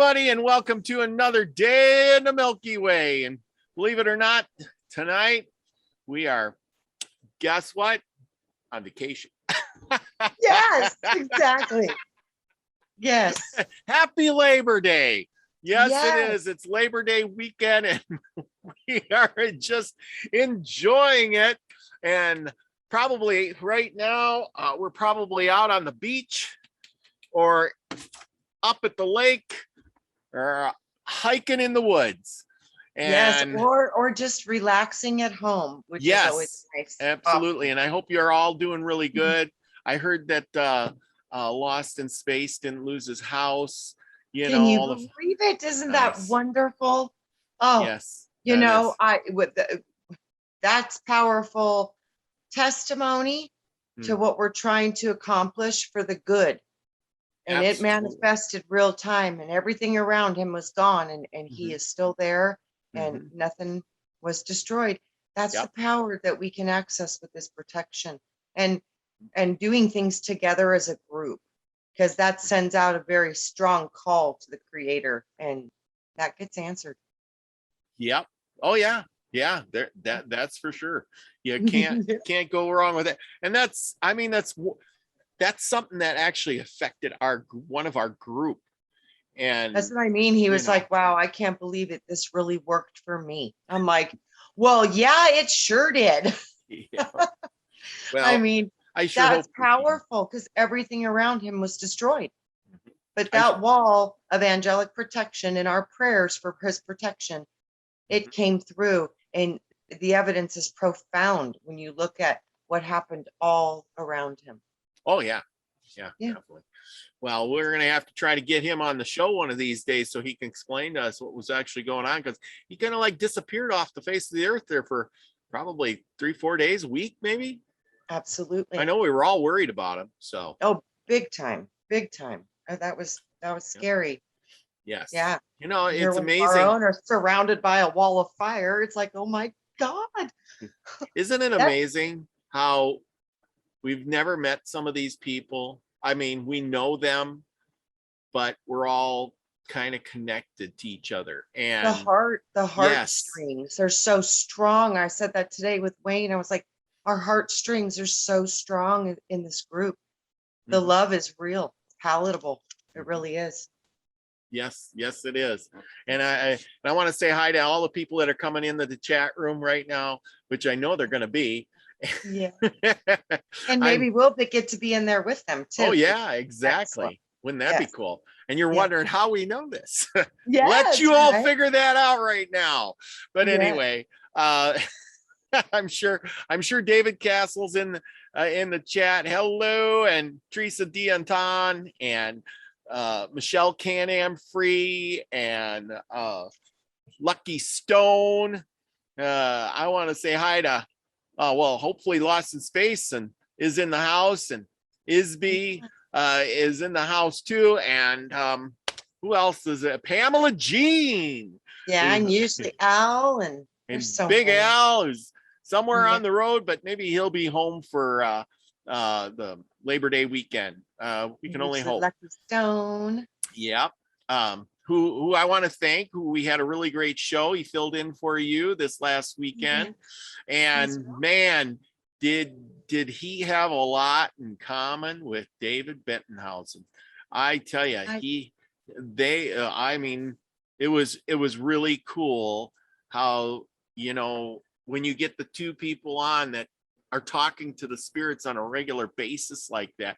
everybody, and welcome to another day in the Milky Way. And believe it or not, tonight we are, guess what? On vacation. Yes, exactly. Yes. Happy Labor Day. Yes, Yes. it is. It's Labor Day weekend, and we are just enjoying it. And probably right now, we're probably out on the beach or up at the lake or hiking in the woods. And yes, or just relaxing at home, which is always nice. Absolutely. And I hope you're all doing really good. I heard that Lost in Space didn't lose his house. Can you believe it? Isn't that wonderful? Oh, yes. That's powerful testimony to what we're trying to accomplish for the good. And it manifested real time, and everything around him was gone, and he is still there, and nothing was destroyed. That's the power that we can access with this protection and doing things together as a group, because that sends out a very strong call to the creator, and that gets answered. Yep. Oh yeah. Yeah, that's for sure. You can't go wrong with it. And that's something that actually affected one of our group. And that's what I mean. He was like, wow, I can't believe it. This really worked for me. I'm like, well, yeah, it sure did. Yeah. Well, I mean, that's powerful, because everything around him was destroyed. But that wall of angelic protection and our prayers for his protection, it came through. And the evidence is profound when you look at what happened all around him. Oh, yeah. Yeah, definitely. Well, we're going to have to try to get him on the show one of these days so he can explain to us what was actually going on, because he kind of like disappeared off the face of the earth there for probably 3-4 days, a week, maybe. Absolutely. I know we were all worried about him. So. Oh, big time. Big time. That was scary. Yes. Yeah. It's amazing. Our own are surrounded by a wall of fire. It's like, oh my God. Isn't it amazing how we've never met some of these people? I mean, we know them, but we're all kind of connected to each other. And the heartstrings, they're so strong. I said that today with Wayne. I was like, our heartstrings are so strong in this group. The love is real, palatable. It really is. Yes, it is. And I want to say hi to all the people that are coming into the chat room right now, which I know they're going to be. Yeah. And maybe we'll get to be in there with them too. Oh yeah, exactly. Excellent. Wouldn't that be cool? And you're wondering how we know this. Let you all figure that out right now. But anyway, I'm sure David Castle's in the chat. Hello, and Teresa D'Anton and Michelle Can-Am Free and Lucky Stone. I want to say hi to hopefully Lost in Space and is in the house, and Isby is in the house too, and who else is it? Pamela Jean. Yeah, and usually Al and Big Al, who's somewhere on the road, but maybe he'll be home for the Labor Day weekend. We can only hope. Lucky Stone. Yep. Who I want to thank, who we had a really great show. He filled in for you this last weekend. And man, did he have a lot in common with David Bettenhausen. I tell you, it was really cool how, when you get the two people on that are talking to the spirits on a regular basis like that,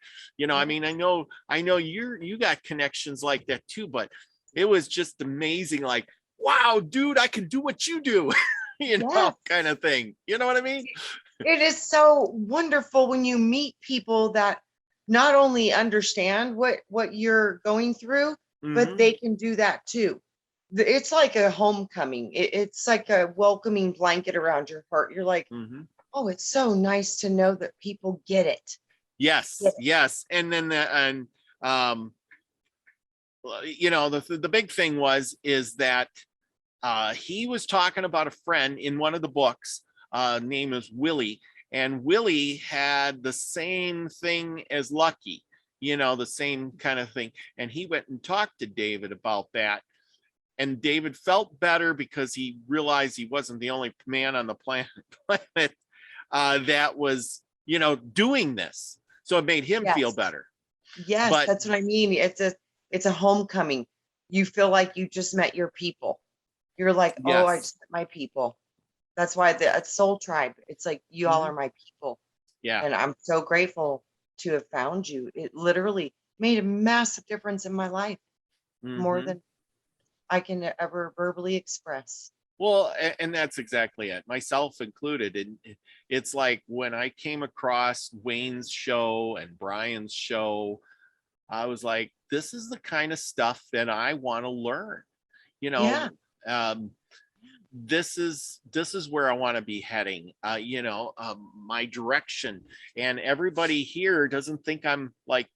I mean, I know you got connections like that too, but it was just amazing. Like, wow, dude, I can do what you do, kind of thing. You know what I mean? It is so wonderful when you meet people that not only understand what you're going through, but they can do that too. It's like a homecoming. It's like a welcoming blanket around your heart. You're like, oh, it's so nice to know that people get it. Yes. And then the big thing is that he was talking about a friend in one of the books, name is Willie, and Willie had the same thing as Lucky. you know, the same kind of thing. And he went and talked to David about that. And David felt better because he realized he wasn't the only man on the planet that was, you know, doing this. So it made him feel better. Yes, but that's what I mean. It's a homecoming. You feel like you just met your people. You're like, oh, I just met my people. That's why the soul tribe. It's like you all are my people. Yeah. And I'm so grateful to have found you. It literally made a massive difference in my life, more than I can ever verbally express. Well, and that's exactly it, myself included. And it's like when I came across Wayne's show and Brian's show, I was like, this is the kind of stuff that I want to learn. You know, this is where I want to be heading. You know, my direction. And everybody here doesn't think I'm like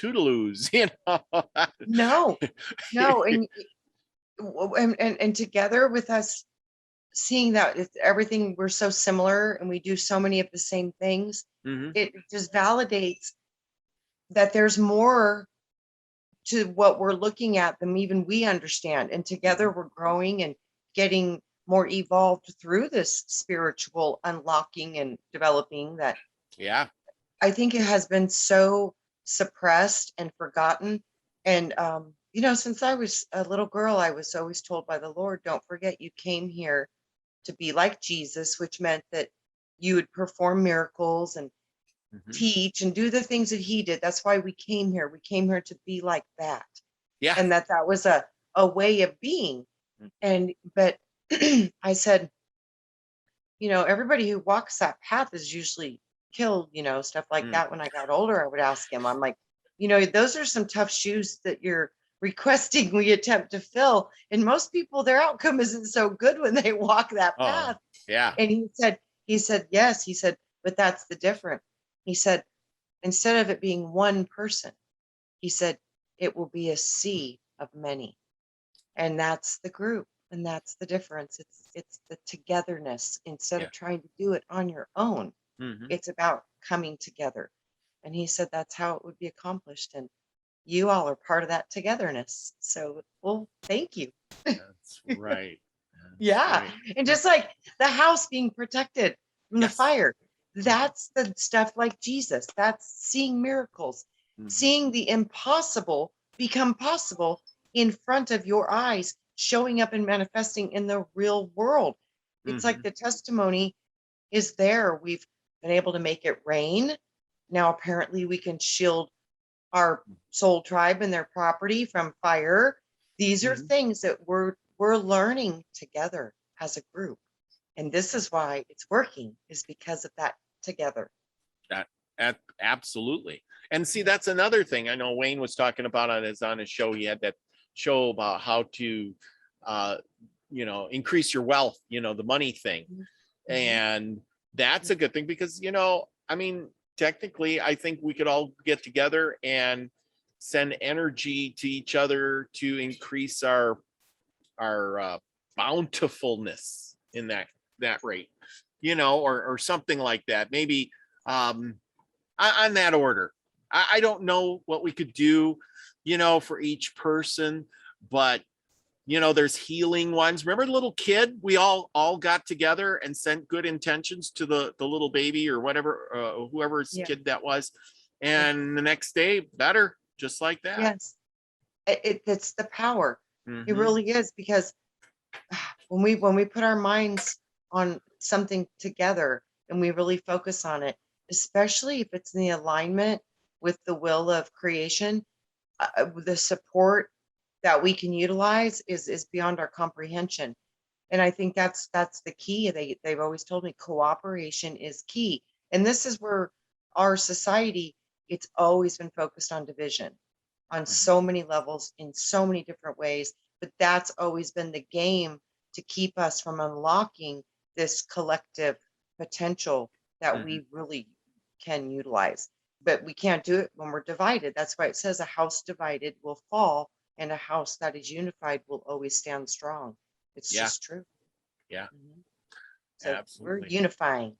toodaloos, you know. No, and together with us seeing that it's everything, we're so similar and we do so many of the same things, it just validates that there's more to what we're looking at than even we understand. And together we're growing and getting more evolved through this spiritual unlocking and developing that. I think it has been so suppressed and forgotten. And, you know, since I was a little girl, I was always told by the Lord, don't forget you came here to be like Jesus, which meant that you would perform miracles and teach and do the things that he did. That's why we came here. We came here to be like that. And that was a way of being. But I said, you know, everybody who walks that path is usually killed, you know, stuff like that. When I got older, I would ask him, I'm like, you know, those are some tough shoes that you're requesting we attempt to fill. And most people, their outcome isn't so good when they walk that path. And he said, yes, he said, but that's the difference. He said, instead of it being one person, he said, it will be a sea of many. And that's the group. And that's the difference. It's the togetherness. Instead of trying to do it on your own, it's about coming together. And he said that's how it would be accomplished. And you all are part of that togetherness. So, well, thank you. That's right. And just like the house being protected from the fire, that's the stuff like Jesus. That's seeing miracles, seeing the impossible become possible in front of your eyes, showing up and manifesting in the real world. It's like the testimony is there. We've been able to make it rain. Now, apparently, we can shield our soul tribe and their property from fire. These are things that we're learning together as a group. And this is why it's working, is because of that together. Absolutely. And see, that's another thing. I know Wayne was talking about on his show. He had that show about how to, you know, increase your wealth, you know, the money thing. And that's a good thing because, you know, I mean, technically, I think we could all get together and send energy to each other to increase our bountifulness in that rate, you know, or something like that. Maybe on that order. I don't know what we could do, you know, for each person, but you know, there's healing ones. Remember the little kid? We all got together and sent good intentions to the little baby or whatever, whoever's kid that was. And the next day, better, just like that. Yes. It's the power. It really is, because when we put our minds on something together and we really focus on it, especially if it's in the alignment with the will of creation, the support that we can utilize is beyond our comprehension. And I think that's the key. They've always told me cooperation is key. And this is where our society, it's always been focused on division on so many levels in so many different ways. But that's always been the game to keep us from unlocking this collective potential that we really can utilize. But we can't do it when we're divided. That's why it says a house divided will fall, and a house that is unified will always stand strong. It's just true. So absolutely. We're unifying.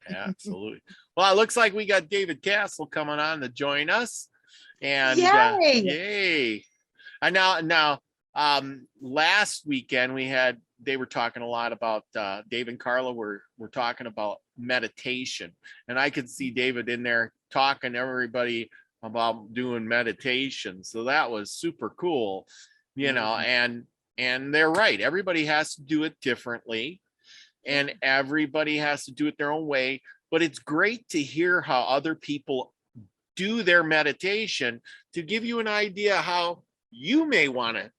Absolutely. Well, it looks like we got David Castle coming on to join us. And yay. And now last weekend they were talking a lot about Dave and Carla were talking about meditation. And I could see David in there talking to everybody about doing meditation. So that was super cool, and they're right. Everybody has to do it differently. And everybody has to do it their own way. But it's great to hear how other people do their meditation to give you an idea how you may want to,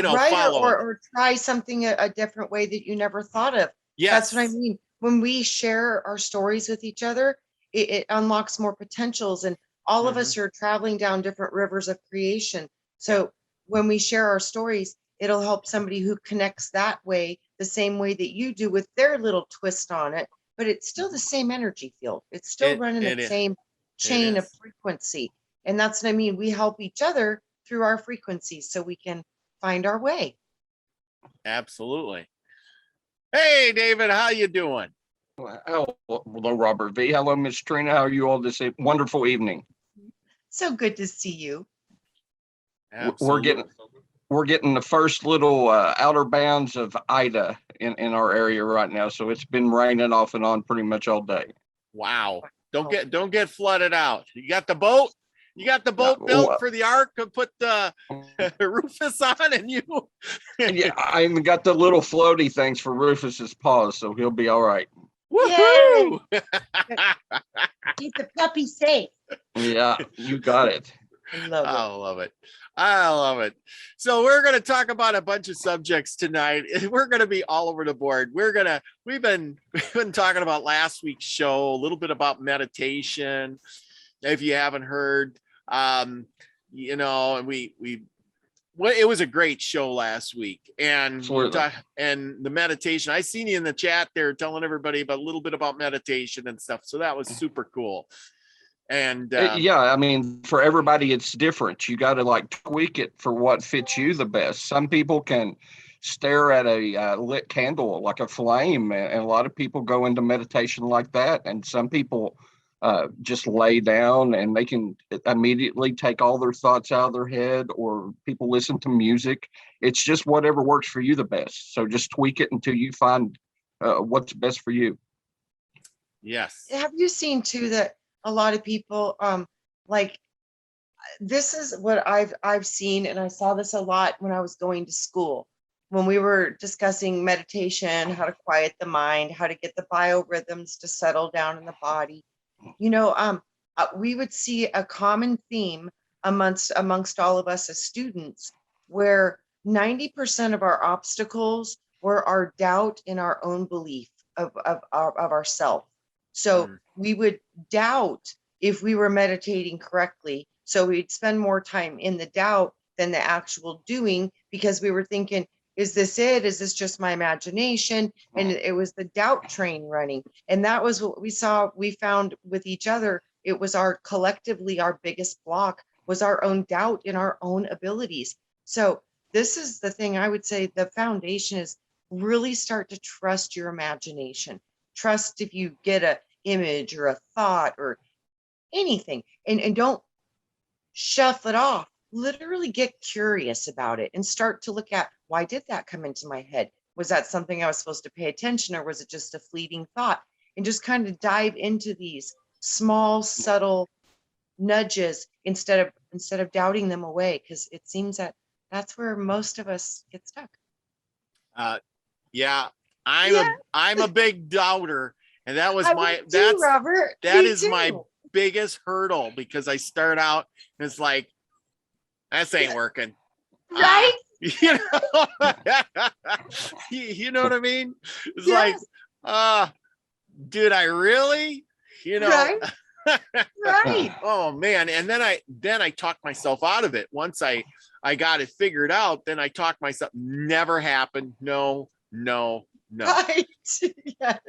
follow or try something a different way that you never thought of. Yes. That's what I mean. When we share our stories with each other, it unlocks more potentials. And all of us are traveling down different rivers of creation. So when we share our stories, it'll help somebody who connects that way, the same way that you do with their little twist on it, but it's still the same energy field. It's still running the same chain of frequency. And that's what I mean. We help each other through our frequencies so we can find our way. Absolutely. Hey, David, how you doing? Hello, Robert V. Hello, Miss Trina. How are you all this wonderful evening? So good to see you. Absolutely. We're getting the first little outer bounds of Ida in our area right now. So it's been raining off and on pretty much all day. Wow. Don't get flooded out. You got the boat? You got the boat built for the ark to put the Rufus on and you? Yeah, I even got the little floaty things for Rufus's paws, so he'll be all right. Woohoo! Keep the puppy safe. Yeah, you got it. I love it. I love it. So we're going to talk about a bunch of subjects tonight. We're going to be all over the board. We've been talking about last week's show, a little bit about meditation. If you haven't heard, and it was a great show last week, and the meditation. I seen you in the chat there telling everybody about a little bit about meditation and stuff. So that was super cool. And yeah, I mean, for everybody, it's different. You got to tweak it for what fits you the best. Some people can stare at a lit candle like a flame, and a lot of people go into meditation like that. And some people just lay down and they can immediately take all their thoughts out of their head, or people listen to music. It's just whatever works for you the best. So just tweak it until you find what's best for you. Yes. Have you seen too that a lot of people this is what I've seen, and I saw this a lot when I was going to school, when we were discussing meditation, how to quiet the mind, how to get the biorhythms to settle down in the body. We would see a common theme amongst all of us as students, where 90% of our obstacles were our doubt in our own belief of ourselves. So we would doubt if we were meditating correctly. So we'd spend more time in the doubt than the actual doing, because we were thinking, is this it? Is this just my imagination? And it was the doubt train running. And that was what we found with each other. It was our biggest block was our own doubt in our own abilities. So this is the thing I would say the foundation is really start to trust your imagination. Trust if you get an image or a thought or anything, and don't shuff it off. Literally get curious about it and start to look at, why did that come into my head? Was that something I was supposed to pay attention, or was it just a fleeting thought? And just kind of dive into these small, subtle nudges instead of doubting them away, because it seems that that's where most of us get stuck. I'm a big doubter, and that was Robert. That is my biggest hurdle, because I start out and it's like, this ain't working. Right? You know what I mean? It's like, did I really? Right. Right. Oh man. And then I talked myself out of it. Once I got it figured out, then I talked myself, never happened. No. Right. Yes.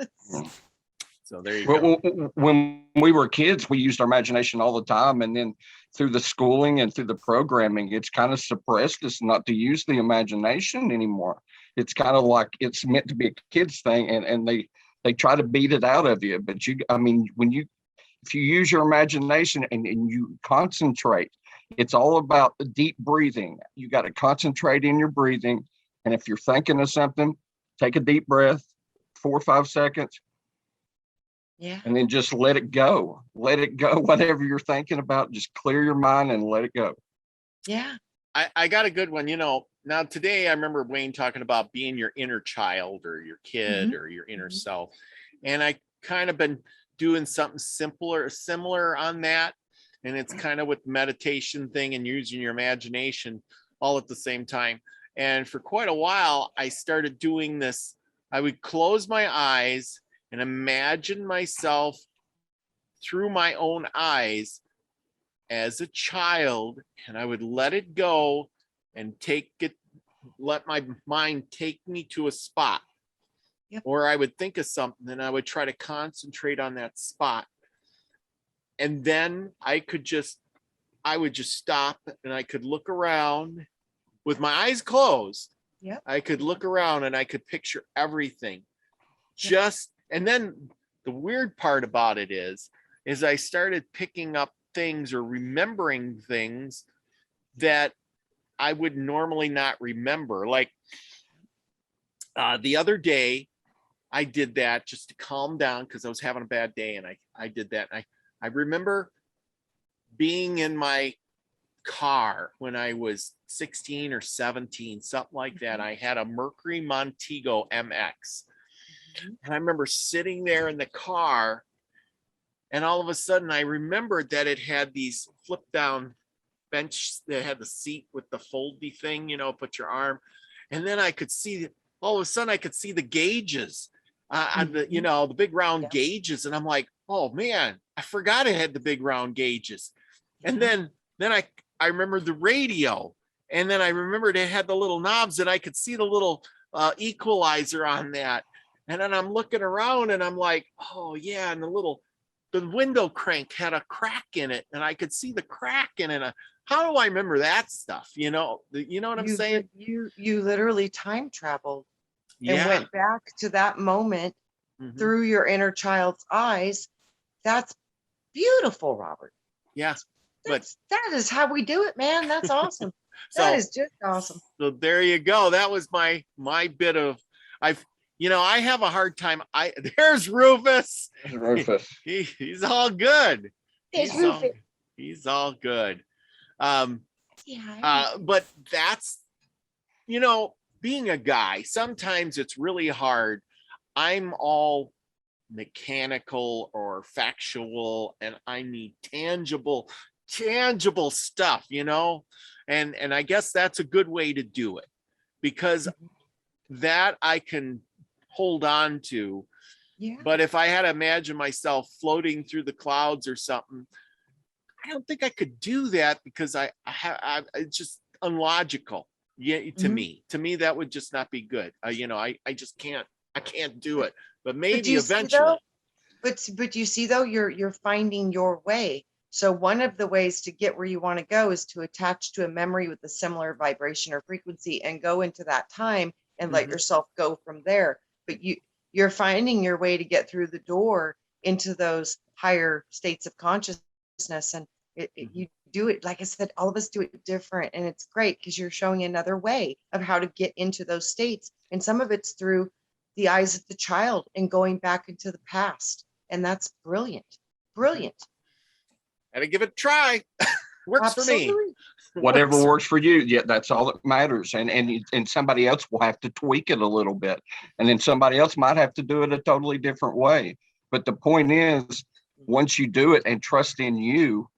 So there you go. When we were kids, we used our imagination all the time. And then through the schooling and through the programming, it's kind of suppressed us not to use the imagination anymore. It's kind of like it's meant to be a kid's thing. And they They try to beat it out of you, but I mean, if you use your imagination and you concentrate, it's all about the deep breathing. You got to concentrate in your breathing. And if you're thinking of something, take a deep breath, 4 or 5 seconds. Yeah. And then just let it go. Let it go. Whatever you're thinking about, just clear your mind and let it go. Yeah. I got a good one. Now today I remember Wayne talking about being your inner child or your kid or your inner self. And I kind of been doing something similar on that. And it's kind of with meditation thing and using your imagination all at the same time. And for quite a while, I started doing this. I would close my eyes and imagine myself through my own eyes as a child, and I would let it go and let my mind take me to a spot. Yep. Or I would think of something and I would try to concentrate on that spot. And then I would just stop and I could look around with my eyes closed. Yep. I could look around and I could picture everything. And then the weird part about it is I started picking up things or remembering things that I would normally not remember. Like the other day, I did that just to calm down because I was having a bad day, and I did that. And I remember being in my car when I was 16 or 17, something like that. I had a Mercury Montego MX. And I remember sitting there in the car, and all of a sudden I remembered that it had these flip down bench that had the seat with the foldy thing, put your arm. And then I could see, all of a sudden I could see the gauges on the big round gauges. And I'm like, oh man, I forgot it had the big round gauges. And then I remembered the radio. And then I remembered it had the little knobs, and I could see the little equalizer on that. And then I'm looking around and I'm like, oh yeah. And the window crank had a crack in it, and I could see the crack in it. How do I remember that stuff? You know what I'm saying? You literally time traveled and went back to that moment through your inner child's eyes. That's beautiful, Robert. Yeah. That is how we do it, man. That's awesome. That is just awesome. So there you go. That was my bit of, I have a hard time. There's Rufus. Rufus. He's all good. Rufus. He's all good. Yeah. But that's, being a guy, sometimes it's really hard. I'm all mechanical or factual, and I need tangible stuff, and I guess that's a good way to do it, because that I can hold on to. Yeah. But if I had to imagine myself floating through the clouds or something, I don't think I could do that, because it's just unlogical. Yeah, to me that would just not be good. I just can't. I can't do it. But maybe eventually. But you see though, you're finding your way. So one of the ways to get where you want to go is to attach to a memory with a similar vibration or frequency and go into that time and let yourself go from there. But you're finding your way to get through the door into those higher states of consciousness. And you do it, like I said, all of us do it different. And it's great because you're showing another way of how to get into those states. And some of it's through the eyes of the child and going back into the past. And that's brilliant. Brilliant. Gotta give it a try. Works Absolutely. for me. Whatever works for you. Yeah, that's all that matters. And somebody else will have to tweak it a little bit. And then somebody else might have to do it a totally different way. But the point is, once you do it and trust in you,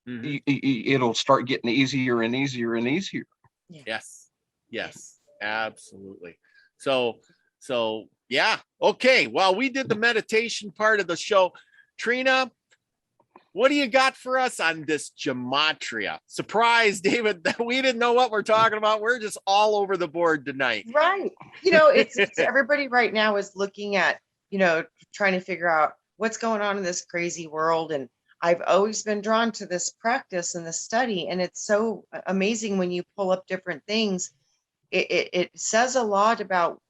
it'll start getting easier and easier and easier. Yes, absolutely. So yeah. Okay. Well, we did the meditation part of the show. Trina, what do you got for us on this Gematria? Surprise, David, we didn't know what we're talking about. We're just all over the board tonight. Right. It's everybody right now is looking at, trying to figure out what's going on in this crazy world. And I've always been drawn to this practice and this study. And it's so amazing when you pull up different things it says a lot about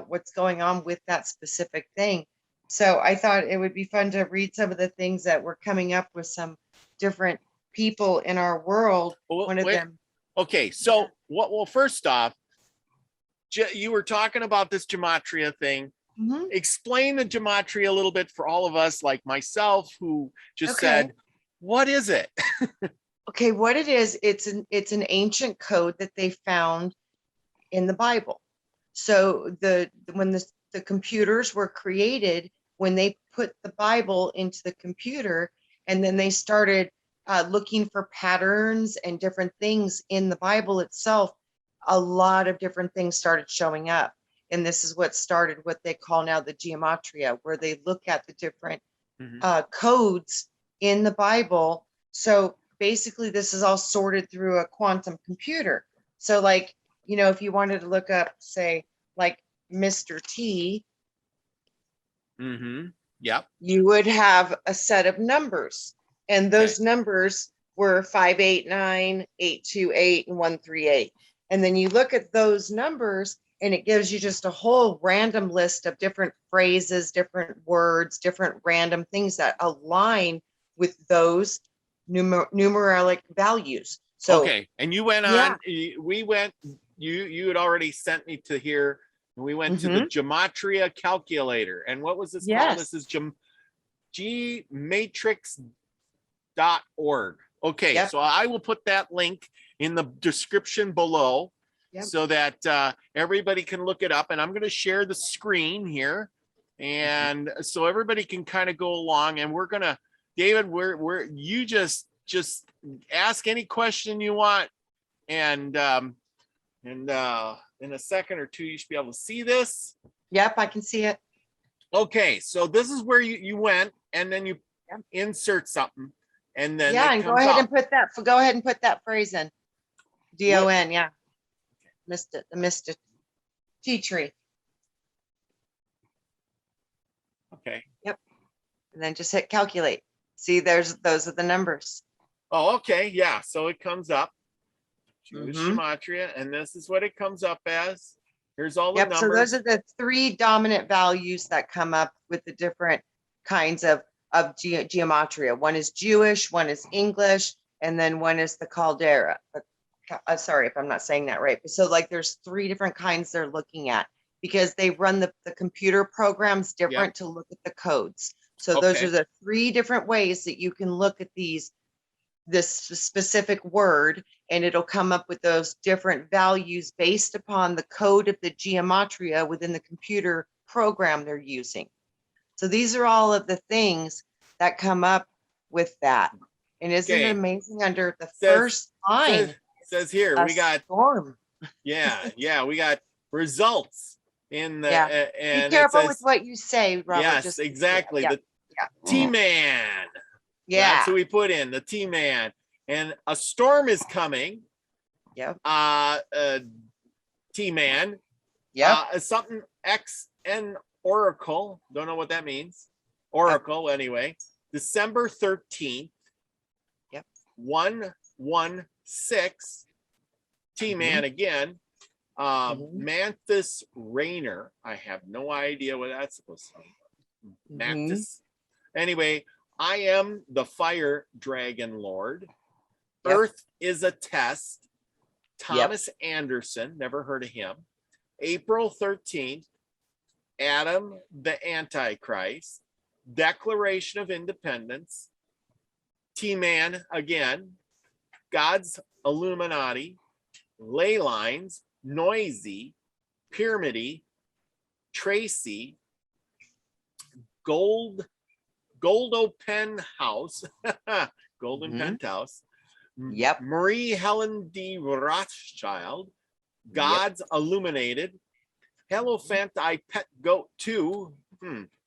what's going on with that specific thing. So I thought it would be fun to read some of the things that were coming up with some different people in our world. One of them. Okay, so well, first off, you were talking about this Gematria thing. Mm-hmm. Explain the Gematria a little bit for all of us, like myself, who just said, what is it? Okay, what it is, it's an ancient code that they found in the Bible. So when the computers were created, when they put the Bible into the computer, and then they started looking for patterns and different things in the Bible itself, a lot of different things started showing up. And this is what started what they call now the Gematria, where they look at the different codes in the Bible. So basically, this is all sorted through a quantum computer. So like, you know, if you wanted to look up, say, like Mr. T, yep, you would have a set of numbers. And those numbers were 589, 828, and 138. And then you look at those numbers, and it gives you just a whole random list of different phrases, different words, different random things that align with those numeric values. So okay, and you went on. We went. You had already sent me to here. We went to the Gematria calculator, and what was this called? This is Gematrix.org. Okay, so I will put that link in the description below so that everybody can look it up. And I'm going to share the screen here, and so everybody can kind of go along. And we're gonna, David, you just ask any question you want, and in a second or two you should be able to see this. Yep, I can see it. Okay, so this is where you went, and then you insert something, and then and go ahead and put that phrase in. DON, missed it. Tea tree. Okay. Yep. And then just hit calculate. See, those are the numbers. Oh, okay, yeah. So it comes up. Choose Gematria, and this is what it comes up as. Here's all the numbers. So those are the three dominant values that come up with the different kinds of gematria. One is Jewish, one is English, and then one is the Caldera. Sorry if I'm not saying that right. So like there's three different kinds they're looking at because they run the computer programs different to look at the codes. So those are the three different ways that you can look at this specific word, and it'll come up with those different values based upon the code of the gematria within the computer program they're using. So these are all of the things that come up with that. And isn't it amazing? Under the first line, says here we got storm. we got results in the and be careful with what you say, Robert. Yes, exactly. The T-Man. That's who we put in, the T-Man. And a storm is coming. T-Man. Something XN Oracle. Don't know what that means. Oracle, anyway. December 13th. 116. T-Man again. Mantis Rainer. I have no idea what that's supposed to mean. Mantis. Anyway, I am the Fire Dragon Lord. Earth is a test. Thomas Anderson, never heard of him. April 13th, Adam the Antichrist. Declaration of Independence. T-Man again. God's Illuminati. Ley lines. Noisy. Pyramidy. Tracy. Goldo Penthouse, Golden Penthouse. Marie Helen D. Rothschild, God's Illuminated, Hierophant I Pet Goat 2.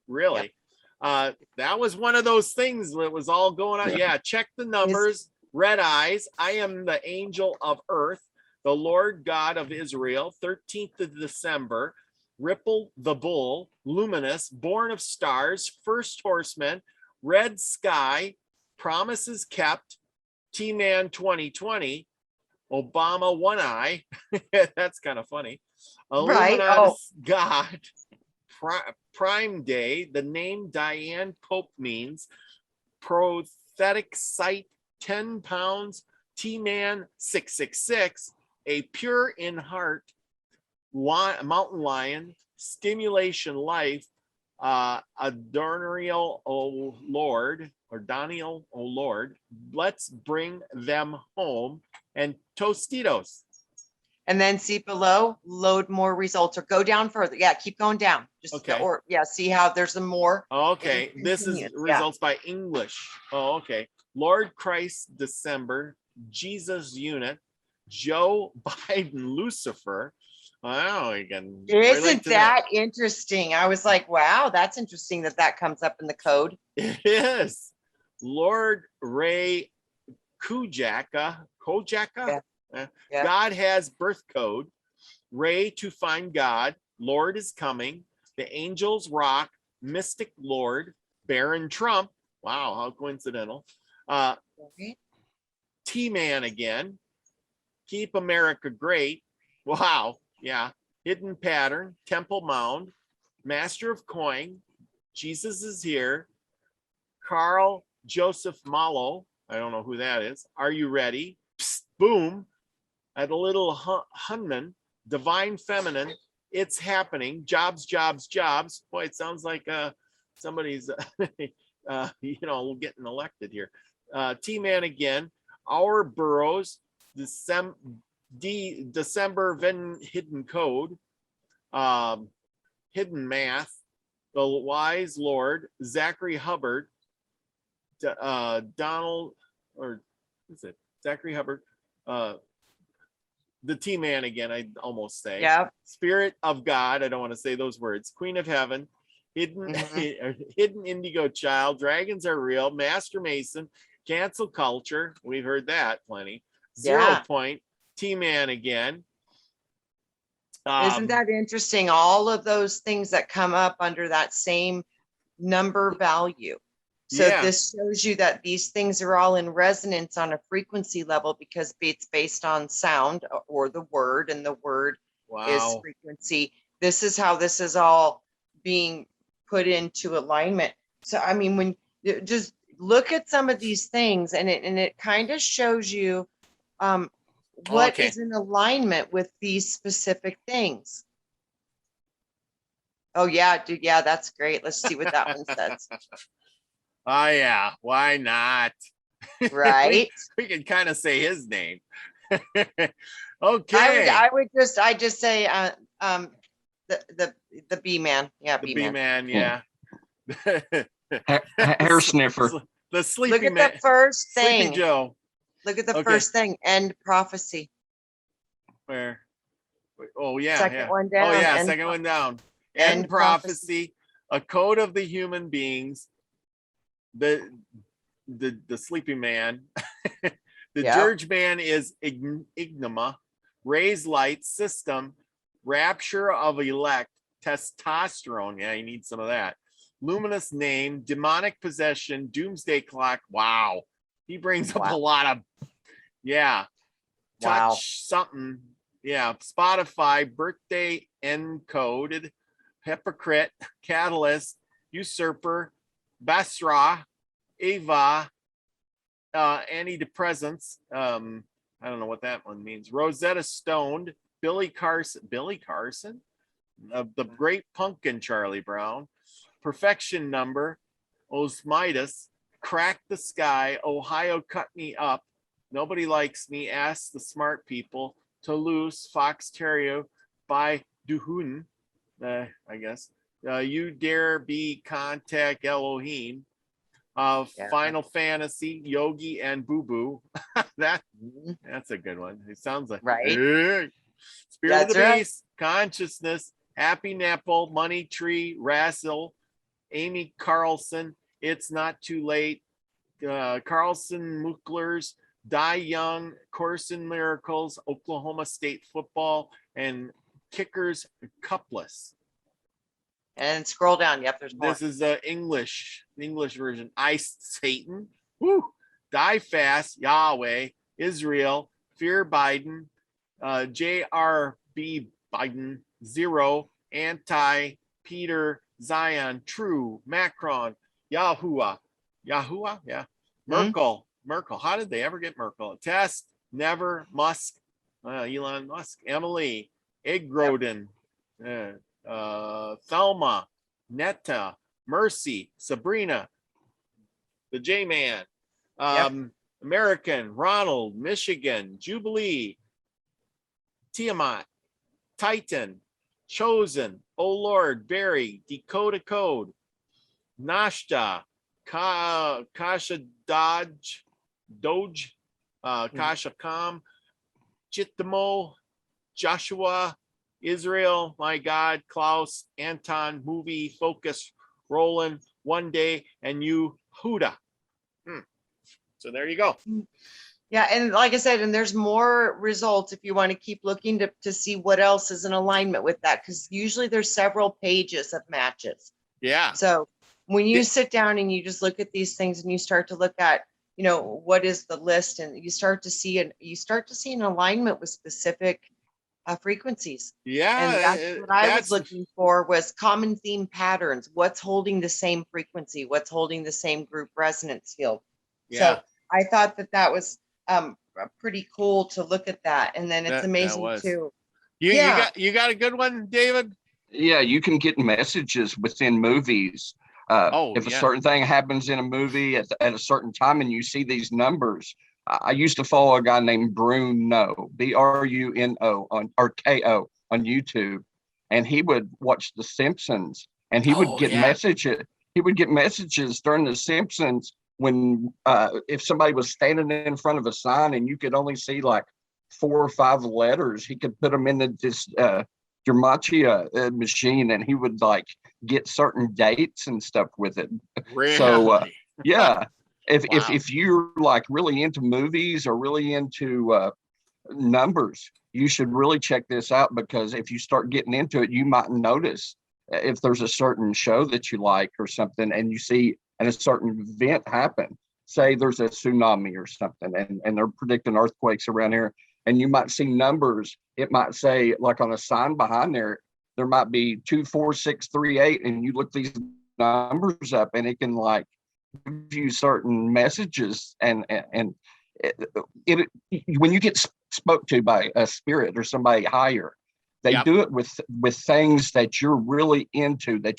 Really? That was one of those things that was all going on. Check the numbers. Red Eyes, I am the Angel of Earth, the Lord God of Israel, 13th of December. Ripple the Bull, Luminous, Born of Stars, First Horseman, Red Sky, Promises Kept, T-Man 2020, Obama one eye. That's kind of funny. Right. Illuminatus God. Prime Day. The name Diane Pope means prosthetic sight 10 pounds. T-Man 666. A pure in heart mountain lion. Stimulation life. Adornial, O Lord, or Daniel, O Lord, let's bring them home, and Tostitos. And then see below, load more results, or go down further. Yeah, keep going down. Just okay. Or yeah, see how there's some more. Okay, this is results by English. Oh, okay. Lord Christ, December, Jesus unit, Joe Biden, Lucifer. Wow, again. Isn't that interesting? I was like, wow, that's interesting that comes up in the code. It is. Lord Ray Kojaka. Yeah. God has birth code. Ray to find God. Lord is coming. The angels rock. Mystic Lord. Baron Trump. Wow, how coincidental. T-Man again. Keep America great. Wow. Yeah. Hidden pattern. Temple Mound. Master of coin. Jesus is here. Carl Joseph Malo. I don't know who that is. Are you ready? Psst, boom. At a little Hunman. Divine feminine. It's happening. Jobs, jobs, jobs. Boy, it sounds like somebody's getting elected here. T-Man again. Our boroughs. December hidden code, hidden math, the wise Lord, Zachary Hubbard, Donald, or is it Zachary Hubbard? The T-Man again, I almost say. Yeah. Spirit of God, I don't want to say those words. Queen of Heaven, hidden indigo child, dragons are real, Master Mason, cancel culture, we've heard that plenty. 0 point. T-Man again. Isn't that interesting? All of those things that come up under that same number value. So this shows you that these things are all in resonance on a frequency level because it's based on sound or the word, and the word is frequency. This is how this is all being put into alignment. So, I mean, when you just look at some of these things, and it kind of shows you what is in alignment with these specific things. Oh yeah, dude, yeah, that's great. Let's see what that one says. Oh yeah, why not? Right. we can kind of say his name. Okay. I just say the B-man. Yeah, the B-man, yeah. Hair sniffer. The sleepy man. Look at the first thing. Sleepy Joe. Look at the first thing. End prophecy. Where? Oh yeah. Second one down. Oh yeah, second one down. End prophecy. A code of the human beings. The sleepy man. The dirge man is Ignama. Raise light system. Rapture of elect. Testosterone. Yeah, you need some of that. Luminous name. Demonic possession. Doomsday clock. Wow. He brings up a lot of, touch something. Yeah, Spotify, birthday encoded, hypocrite, catalyst, usurper, Basra, Ava, antidepressants. I don't know what that one means. Rosetta Stoned, Billy Carson, the Great Pumpkin, Charlie Brown, Perfection Number, Osmitis, Crack the Sky, Ohio Cut Me Up, Nobody Likes Me, Ask the Smart People, Toulouse, Fox Terrier, by Duhun, I guess. You Dare Be, Contact Elohim, Final Fantasy, Yogi and Boo Boo. That's a good one. It sounds like Spirit of the Beast, Consciousness, Happy Napple, Money Tree, Rassel, Amy Carlson, It's Not Too Late, Carlson Mucklers, Die Young, Course in Miracles, Oklahoma State Football, and Kickers Cupless. And scroll down. Yep, there's more. This is the English version. Ice Satan, Die Fast, Yahweh, Israel, Fear Biden, JRB Biden, 0, anti, Peter, Zion, true, Macron, Yahuwah, yeah, Merkel, how did they ever get Merkel? Test, never, Musk, Elon Musk, Emily, Egroden, Thelma, Netta, Mercy, Sabrina, the J-Man, American, Ronald, Michigan, Jubilee, Tiamat, Titan, Chosen, Oh Lord, Barry, Dakota Code, Nashta, Kasha Doge, Kasha Kam, Chitamo, Joshua, Israel, my God, Klaus, Anton, Movie, Focus, Roland, One Day, and you, Huda. So there you go. Yeah, and like I said, and there's more results if you want to keep looking to see what else is in alignment with that, because usually there's several pages of matches. Yeah. So when you sit down and you just look at these things and you start to look at, what is the list, and you start to see an alignment with specific frequencies. Yeah. And that's what I was looking for, was common theme patterns. What's holding the same frequency? What's holding the same group resonance field? Yeah. So I thought that was pretty cool to look at that. And then it's amazing too. You got a good one, David? Yeah, you can get messages within movies. If a certain thing happens in a movie at a certain time and you see these numbers. I used to follow a guy named Bruno, Bruno or KO on YouTube, and he would watch The Simpsons, and he would get messages. He would get messages during The Simpsons when if somebody was standing in front of a sign and you could only see like 4 or 5 letters, he could put them in this Gematria machine, and he would like get certain dates and stuff with it. Really? So yeah. If you're like really into movies or really into numbers, you should really check this out, because if you start getting into it, you might notice if there's a certain show that you like or something, and you see a certain event happen. Say there's a tsunami or something, and they're predicting earthquakes around here, and you might see numbers. It might say, like on a sign behind there might be 24638, and you look these numbers up, and it can like give you certain messages, and it when you get spoke to by a spirit or somebody higher, they do it with things that you're really into, that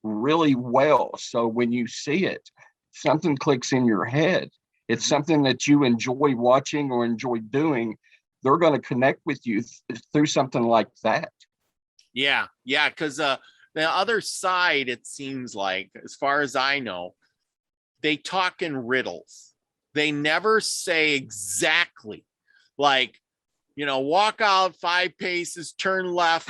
really well. So when you see it, something clicks in your head. It's something that you enjoy watching or enjoy doing. They're going to connect with you through something like that. Yeah, because the other side, it seems like, as far as I know, they talk in riddles. They never say exactly, like, walk out 5 paces, turn left,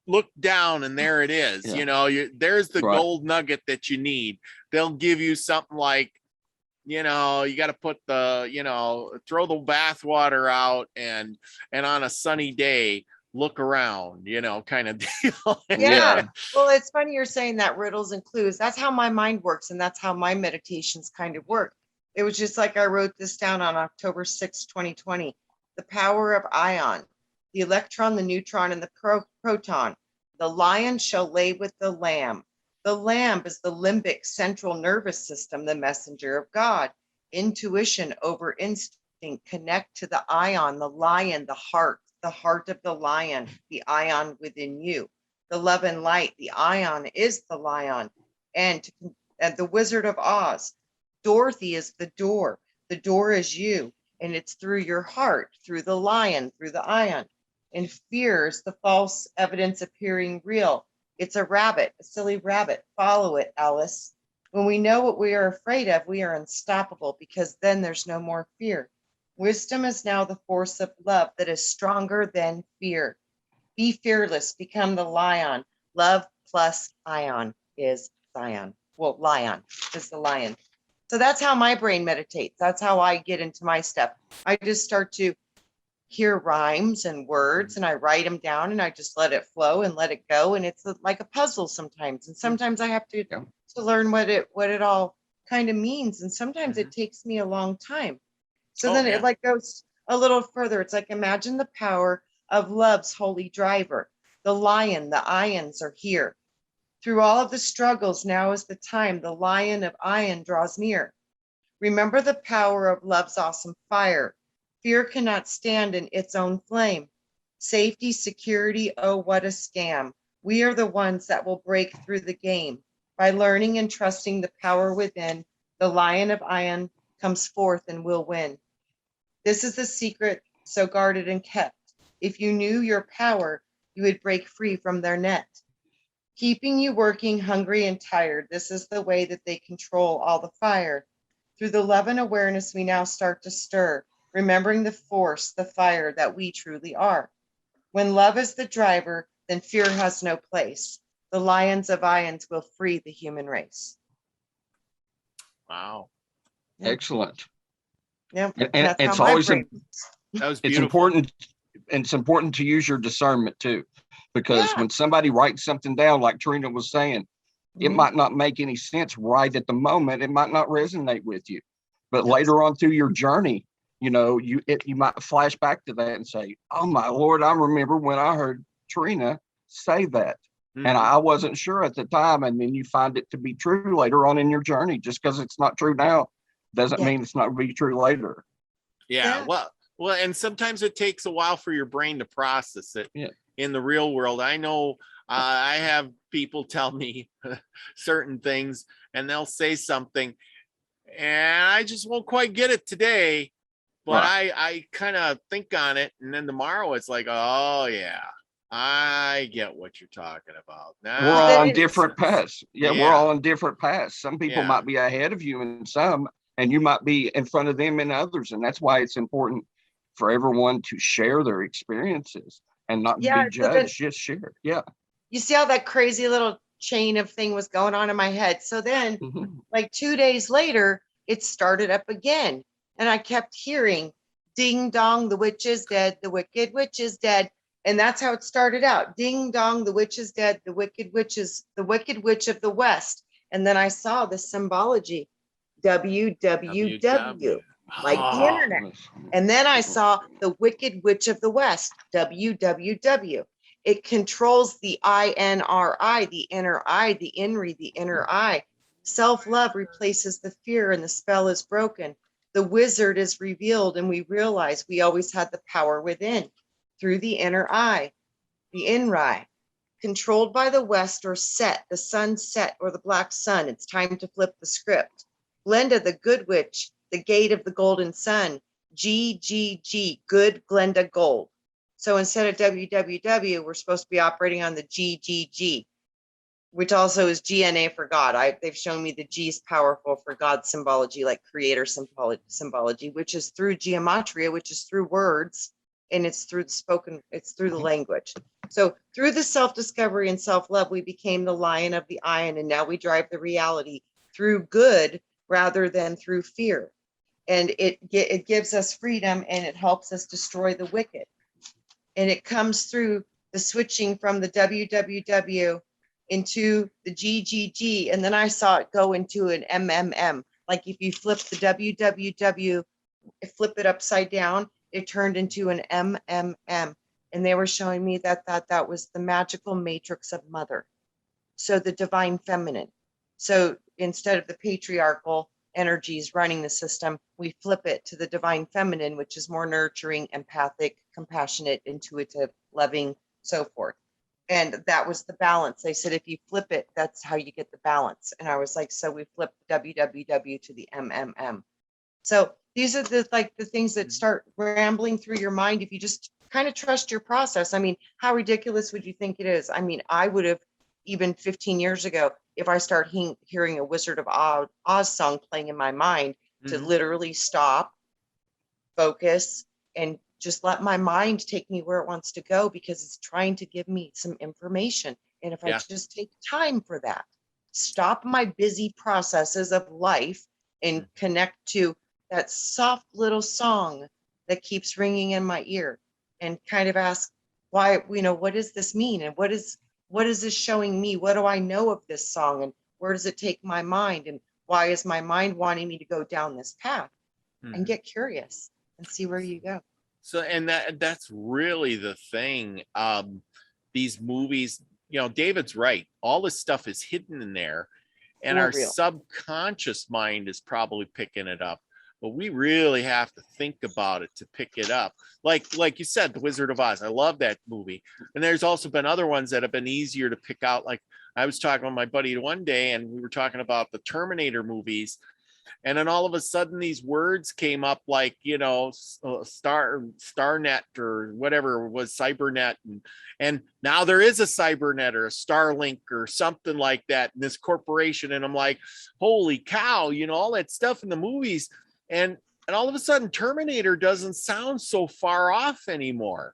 look down, and there it is. There's the gold nugget that you need. They'll give you something like, you got to put throw the bath water out, and on a sunny day, look around, kind of deal. Yeah. Well, it's funny you're saying that, riddles and clues. That's how my mind works, and that's how my meditations kind of work. It was just like I wrote this down on October 6, 2020. The power of ion, the electron, the neutron, and the proton. The lion shall lay with the lamb. The lamb is the limbic central nervous system, the messenger of God. Intuition over instinct. Connect to the ion, the lion, the heart of the lion, the ion within you. The love and light, the ion is the lion. And the Wizard of Oz, Dorothy is the door. The door is you, and it's through your heart, through the lion, through the ion. And fear is the false evidence appearing real. It's a rabbit, a silly rabbit. Follow it, Alice. When we know what we are afraid of, we are unstoppable, because then there's no more fear. Wisdom is now the force of love that is stronger than fear. Be fearless, become the lion. Love plus ion is Zion. Well, lion is the lion. So that's how my brain meditates. That's how I get into my stuff. I just start to hear rhymes and words, and I write them down, and I just let it flow and let it go. And it's like a puzzle sometimes. And sometimes I have to learn what it all kind of means. And sometimes it takes me a long time. So then it like goes a little further. It's like, imagine the power of love's holy driver. The lion, the ions are here. Through all of the struggles, now is the time the lion of ion draws near. Remember the power of love's awesome fire. Fear cannot stand in its own flame. Safety, security, oh, what a scam. We are the ones that will break through the game. By learning and trusting the power within, the lion of ion comes forth and will win. This is the secret, so guarded and kept. If you knew your power, you would break free from their net. Keeping you working, hungry and tired, this is the way that they control all the fire. Through the love and awareness, we now start to stir, remembering the force, the fire that we truly are. When love is the driver, then fear has no place. The lions of ions will free the human race. Wow. Excellent. Yeah, and it's always that was beautiful. It's important to use your discernment too, because when somebody writes something down, like Trina was saying, it might not make any sense right at the moment. It might not resonate with you, but later on through your journey, you know, you might flash back to that and say, oh my Lord, I remember when I heard Trina say that. And I wasn't sure at the time. And then you find it to be true later on in your journey. Just because it's not true now doesn't mean it's not be true later. Yeah. Well, and sometimes it takes a while for your brain to process it. In the real world, I know I have people tell me certain things, and they'll say something, and I just won't quite get it today. But I kind of think on it, and then tomorrow it's like, oh yeah, I get what you're talking about. Now, we're all on different paths. We're all on different paths. Some people might be ahead of you in some, and you might be in front of them in others. And that's why it's important for everyone to share their experiences and not be judged, just share. Yeah. You see how that crazy little chain of thing was going on in my head. So then like 2 days later, it started up again. And I kept hearing ding dong, the witch is dead, the wicked witch is dead. And that's how it started out. Ding dong, the witch is dead, the wicked witch of the West. And then I saw the symbology, WWW, like the internet. And then I saw the wicked witch of the West, WWW. It controls the INRI, the inner eye, the INRI, the inner eye. Self-love replaces the fear and the spell is broken. The wizard is revealed and we realize we always had the power within through the inner eye, the INRI. Controlled by the West or set, the sun set or the black sun. It's time to flip the script. Glenda, the good witch, the gate of the golden sun. GGG, good Glenda Gold. So instead of WWW, we're supposed to be operating on the GGG, which also is GNA for God. They've shown me the G is powerful for God symbology, like creator symbology, which is through Gematria, which is through words, and it's through the spoken, it's through the language. So through the self-discovery and self-love, we became the lion of the ion, and now we drive the reality through good rather than through fear. And it gives us freedom, and it helps us destroy the wicked. And it comes through the switching from the WWW into the GGG. And then I saw it go into an MMM. Like if you flip the WWW, flip it upside down, it turned into an MMM. And they were showing me that was the magical matrix of mother. So the divine feminine. So instead of the patriarchal energies running the system, we flip it to the divine feminine, which is more nurturing, empathic, compassionate, intuitive, loving, so forth. And that was the balance. They said, if you flip it, that's how you get the balance. And I was like, so we flipped WWW to the MMM. So these are the things that start rambling through your mind if you just kind of trust your process. I mean, how ridiculous would you think it is? I mean, I would have, even 15 years ago, if I start hearing a Wizard of Oz song playing in my mind, to literally stop, focus, and just let my mind take me where it wants to go, because it's trying to give me some information. And if I just take time for that, stop my busy processes of life and connect to that soft little song that keeps ringing in my ear, and kind of ask, why, what does this mean? And what is this showing me? What do I know of this song? And where does it take my mind? And why is my mind wanting me to go down this path? And get curious and see where you go. So, and that's really the thing. These movies, David's right. All this stuff is hidden in there, and our subconscious mind is probably picking it up. But we really have to think about it to pick it up. Like you said, The Wizard of Oz. I love that movie. And there's also been other ones that have been easier to pick out. Like I was talking with my buddy one day, and we were talking about the Terminator movies. And then all of a sudden these words came up like, Starnet or whatever was Cybernet. And now there is a Cybernet or a Starlink or something like that in this corporation. And I'm like, holy cow, all that stuff in the movies. And all of a sudden Terminator doesn't sound so far off anymore.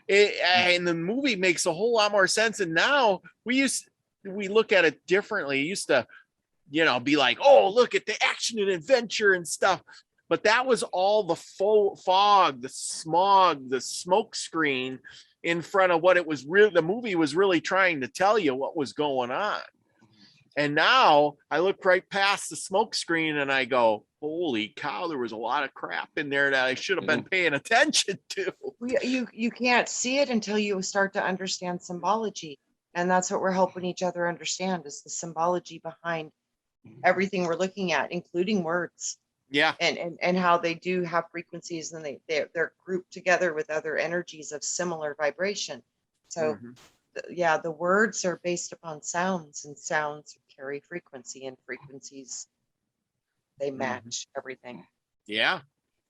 And the movie makes a whole lot more sense. And now we look at it differently. It used to, be like, oh, look at the action and adventure and stuff. But that was all the fog, the smog, the smoke screen in front of what it was really, the movie was really trying to tell you what was going on. And now I look right past the smoke screen and I go, holy cow, there was a lot of crap in there that I should have been paying attention to. You can't see it until you start to understand symbology. And that's what we're helping each other understand, is the symbology behind everything we're looking at, including words. Yeah. And how they do have frequencies, and they're grouped together with other energies of similar vibration. So the words are based upon sounds, and sounds carry frequency, and frequencies, they match everything. Yeah.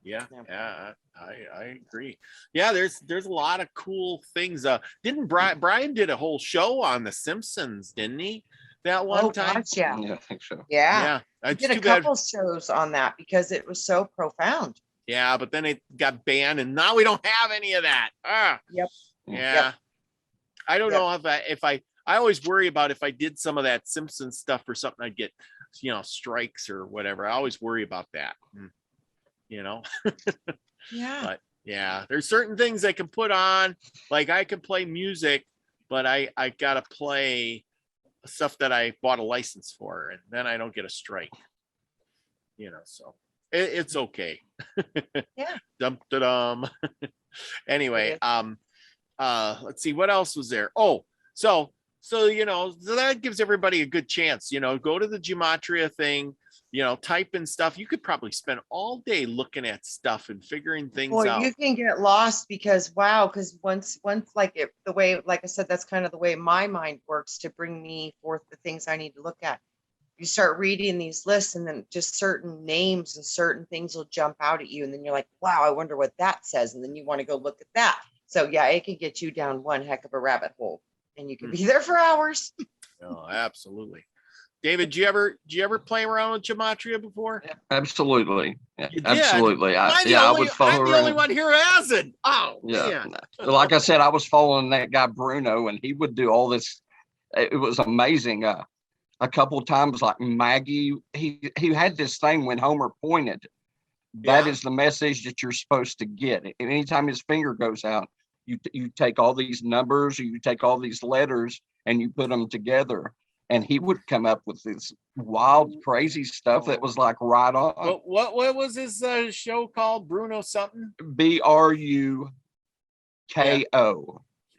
I agree. Yeah, there's a lot of cool things. Didn't Brian did a whole show on The Simpsons, didn't he? That one time? Gosh, yeah. Yeah, I think so. Yeah. I did a couple shows on that because it was so profound. Yeah, but then it got banned, and now we don't have any of that. Yep. Yeah. Yep. I don't know if I always worry about if I did some of that Simpsons stuff or something, I'd get, strikes or whatever. I always worry about that. Yeah. But yeah, there's certain things I can put on, like I can play music, but I gotta play stuff that I bought a license for, and then I don't get a strike. So it's okay. Yeah. Dum-da-dum. Anyway, let's see what else was there. Oh, so that gives everybody a good chance. Go to the Gematria thing. Type in stuff. You could probably spend all day looking at stuff and figuring things out. You can get lost because once like the way, like I said, that's kind of the way my mind works to bring me forth the things I need to look at. You start reading these lists, and then just certain names and certain things will jump out at you, and then you're like, wow, I wonder what that says, and then you want to go look at that. So yeah, it can get you down one heck of a rabbit hole, and you can be there for hours. Oh, absolutely. David, did you ever play around with Gematria before? Yeah, absolutely. Yeah, you did? absolutely. I'm the only one here who hasn't. Oh, yeah. Man. Like I said, I was following that guy Bruno, and he would do all this. It was amazing. A couple of times, like Maggie, he had this thing when Homer pointed. That is the message that you're supposed to get. And anytime his finger goes out, you take all these numbers, or you take all these letters, and you put them together. And he would come up with this wild, crazy stuff that was like right on. What was his show called? Bruno something? BRUKO.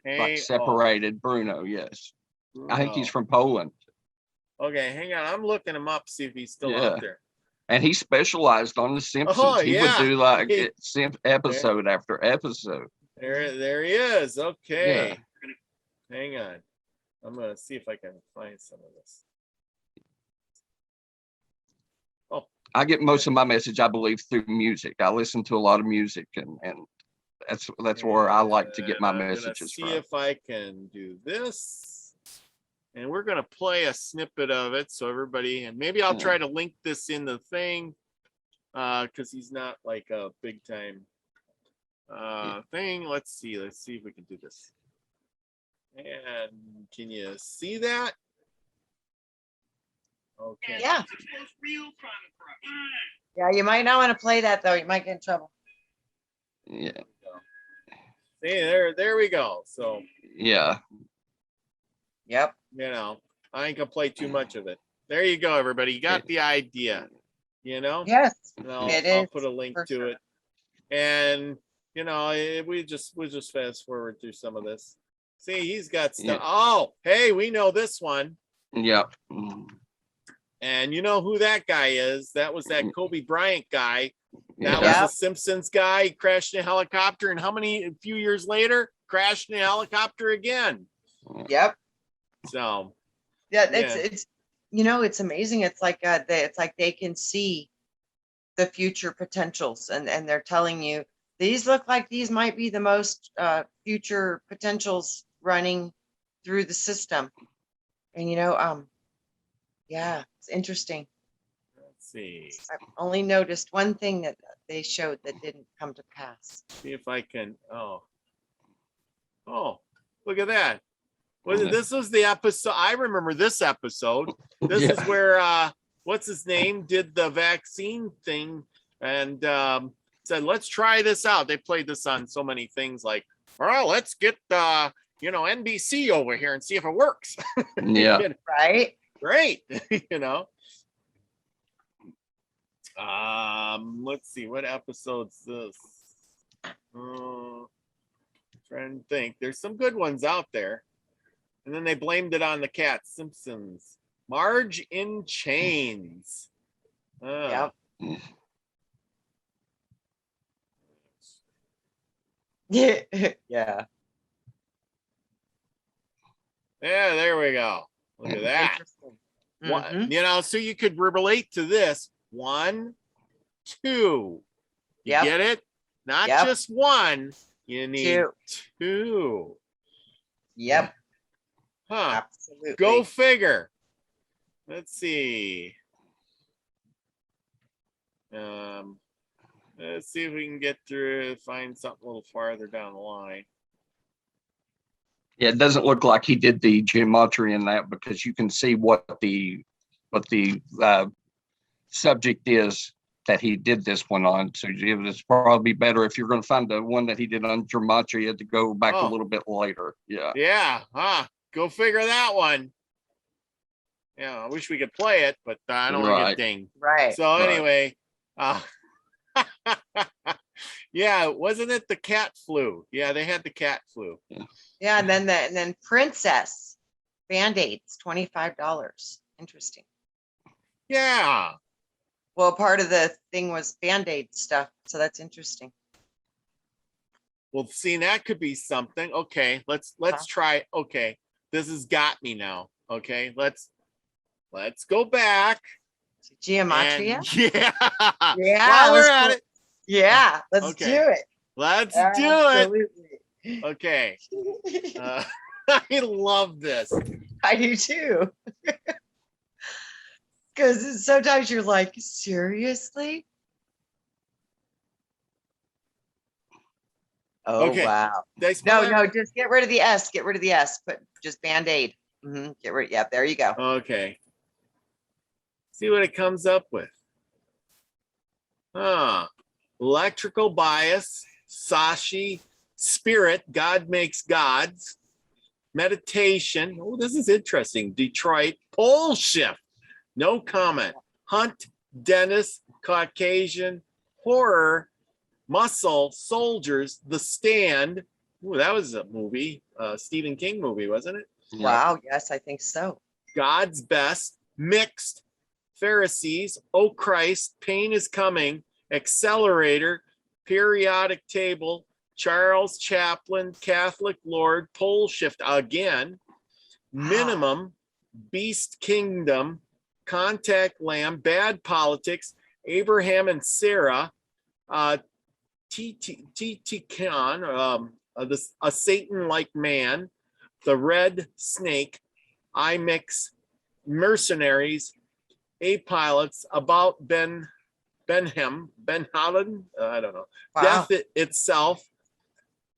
Like separated Bruno, yes. Bruno. I think he's from Poland. Okay, hang on. I'm looking him up, see if he's still out there. And he specialized on The Simpsons. He would do like episode after episode. There he is. Okay. Yeah. Hang on. I'm going to see if I can find some of this. Oh, I get most of my message, I believe, through music. I listen to a lot of music, and that's where I like to get my messages from. See if I can do this. And we're going to play a snippet of it so everybody, and maybe I'll try to link this in the thing because he's not like a big time thing. Let's see if we can do this. And can you see that? Okay. Yeah. Yeah, you might not want to play that though. You might get in trouble. Yeah. See, there we go. So yeah. Yep. I ain't gonna play too much of it. There you go, everybody. You got the idea. Yes. I'll put a link to it. And you know, we'll just fast forward through some of this. See, he's got stuff. Yeah. Oh, hey, we know this one. Yeah. And you know who that guy is? That was that Kobe Bryant guy. That was the Simpsons guy. He crashed in a helicopter, and a few years later, crashed in a helicopter again. Yep. So it's you know, it's amazing. It's like they can see the future potentials, and they're telling you these look like these might be the most future potentials running through the system. And you know, yeah, it's interesting. Let's see. I've only noticed one thing that they showed that didn't come to pass. See if I can. Oh, look at that. This was the episode. I remember this episode. This is where what's his name did the vaccine thing and said, let's try this out. They played this on so many things like, well, let's get you know, NBC over here and see if it works. Yeah. Right. Great. You know. Let's see, what episode's this? Trying to think. There's some good ones out there. And then they blamed it on the cat. Simpsons. Marge in Chains. Yep. Yeah. Yeah, there we go. Look at that. One, you know, so you could relate to this. 1, 2. You get it? Not just one. You need two. Yep. Huh. Absolutely. Go figure. Let's see. Let's see if we can get through, find something a little farther down the line. Yeah, it doesn't look like he did the gematria in that, because you can see what the subject is that he did this one on. So it's probably better if you're going to find the one that he did on gematria to go back a little bit later. Yeah. Yeah. Go figure that one. Yeah, I wish we could play it, but I don't want to get dinged. Right. So anyway, yeah, wasn't it the cat flu? Yeah, they had the cat flu. Yeah, and then Princess Band-Aids, $25. Interesting. Yeah. Well, part of the thing was Band-Aid stuff, so that's interesting. Well, see, that could be something. Okay, let's try. Okay, this has got me now. Okay, let's go back. Gematria. Yeah. Yeah. While we're at it. Yeah, let's do it. Let's do it. Okay. I love this. I do too. Because sometimes you're like, seriously? Oh, okay. Wow. No, just get rid of the S. Get rid of the S. Put just Band-Aid. Get rid. Yeah, there you go. Okay. See what it comes up with. Electrical bias, Sashi, spirit, God makes gods, meditation. Oh, this is interesting. Detroit, pole shift. No comment. Hunt, Dennis, Caucasian, horror, muscle, soldiers, The Stand. Ooh, that was a movie, Stephen King movie, wasn't it? Wow, yes, I think so. God's Best, Mixed, Pharisees, Oh Christ, Pain is Coming, Accelerator, Periodic Table, Charles Chaplin, Catholic Lord, Pole Shift again, Minimum, Beast Kingdom, Contact Lamb, Bad Politics, Abraham and Sarah, Tikan, A Satan-like Man, The Red Snake, I Mix, Mercenaries, A Pilots, About Ben Holland, I don't know. Wow. Death Itself,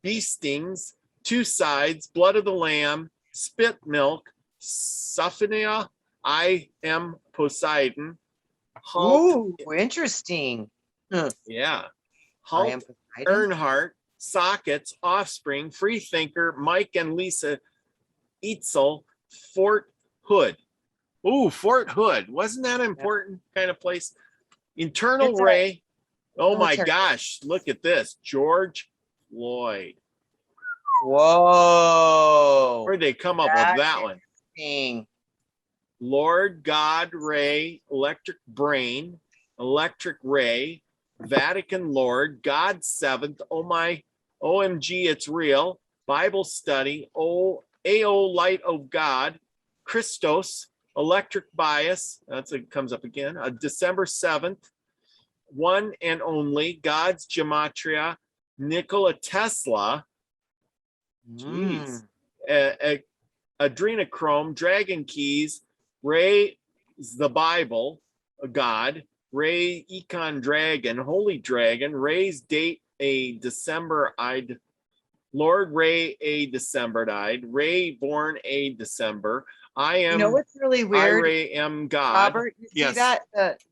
Beastings, Two Sides, Blood of the Lamb, Spit Milk, Sophia, I Am Poseidon, Halt. Ooh, interesting. Yeah. Halt, Earnhardt, Sockets, Offspring, Freethinker, Mike and Lisa Eitzel, Fort Hood. Ooh, Fort Hood. Wasn't that an important kind of place? Internal Ray. Oh my gosh, look at this. George Floyd. Whoa. Where'd they come up with that one? Lord, God, Ray, Electric Brain, Electric Ray, Vatican Lord, God Seventh, oh my, OMG, it's real, Bible Study, AO Light of God, Christos, Electric Bias, it comes up again, December 7th, One and Only, God's Gematria, Nikola Tesla, jeez, Adrenochrome, Dragon Keys, Ray, the Bible, God, Ray, Econ Dragon, Holy Dragon, Ray's date, a December, Lord Ray, a December died, Ray born a December. I am. You know what's really weird? I Ray am God. Robert, you see that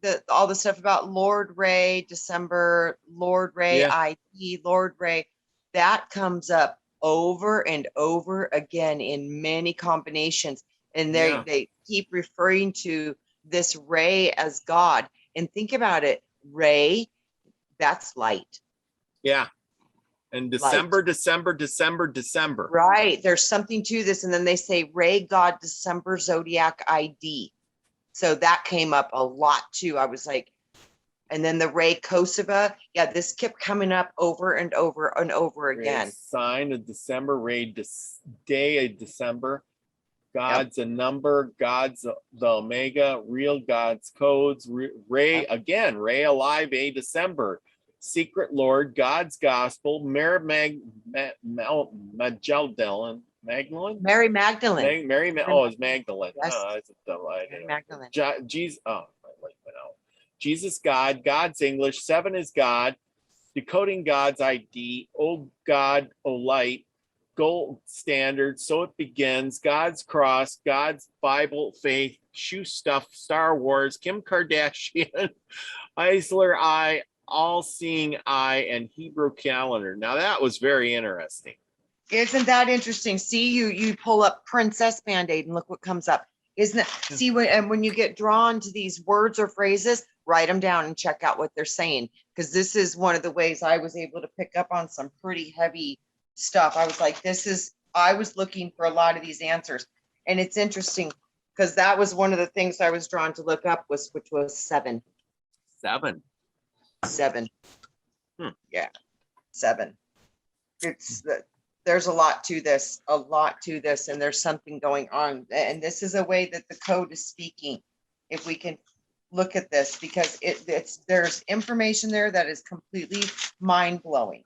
the all the stuff about Lord Ray, December, Lord Ray, ID, Lord Ray, that comes up over and over again in many combinations, and they keep referring to this Ray as God. And think about it, Ray, that's light. Yeah. And December, December. Right. There's something to this. And then they say Ray, God, December, Zodiac ID. So that came up a lot too. I was like, and then the Ray Kosovo. Yeah, this kept coming up over and over and over again. Ray sign of December, Ray day of December. God's a number, God's the Omega, real God's codes. Ray again, Ray alive, a December. Secret Lord, God's Gospel, Mary Magdalene. Mary Magdalene. It's Magdalene. Yes. It's Mary Magdalene. Jesus. Jesus God, God's English, 7 is God, decoding God's ID, old God, O light, gold standard, so it begins, God's cross, God's Bible, faith, shoe stuff, Star Wars, Kim Kardashian, Eisler Eye, all-seeing eye, and Hebrew calendar. Now that was very interesting. Isn't that interesting? See, you pull up Princess Band-Aid and look what comes up. Isn't it? See, when you get drawn to these words or phrases, write them down and check out what they're saying, because this is one of the ways I was able to pick up on some pretty heavy stuff. I was like, I was looking for a lot of these answers, and it's interesting because that was one of the things I was drawn to look up, which was 7. 7. Yeah, 7. There's a lot to this, and there's something going on, and this is a way that the code is speaking. If we can look at this, because there's information there that is completely mind-blowing.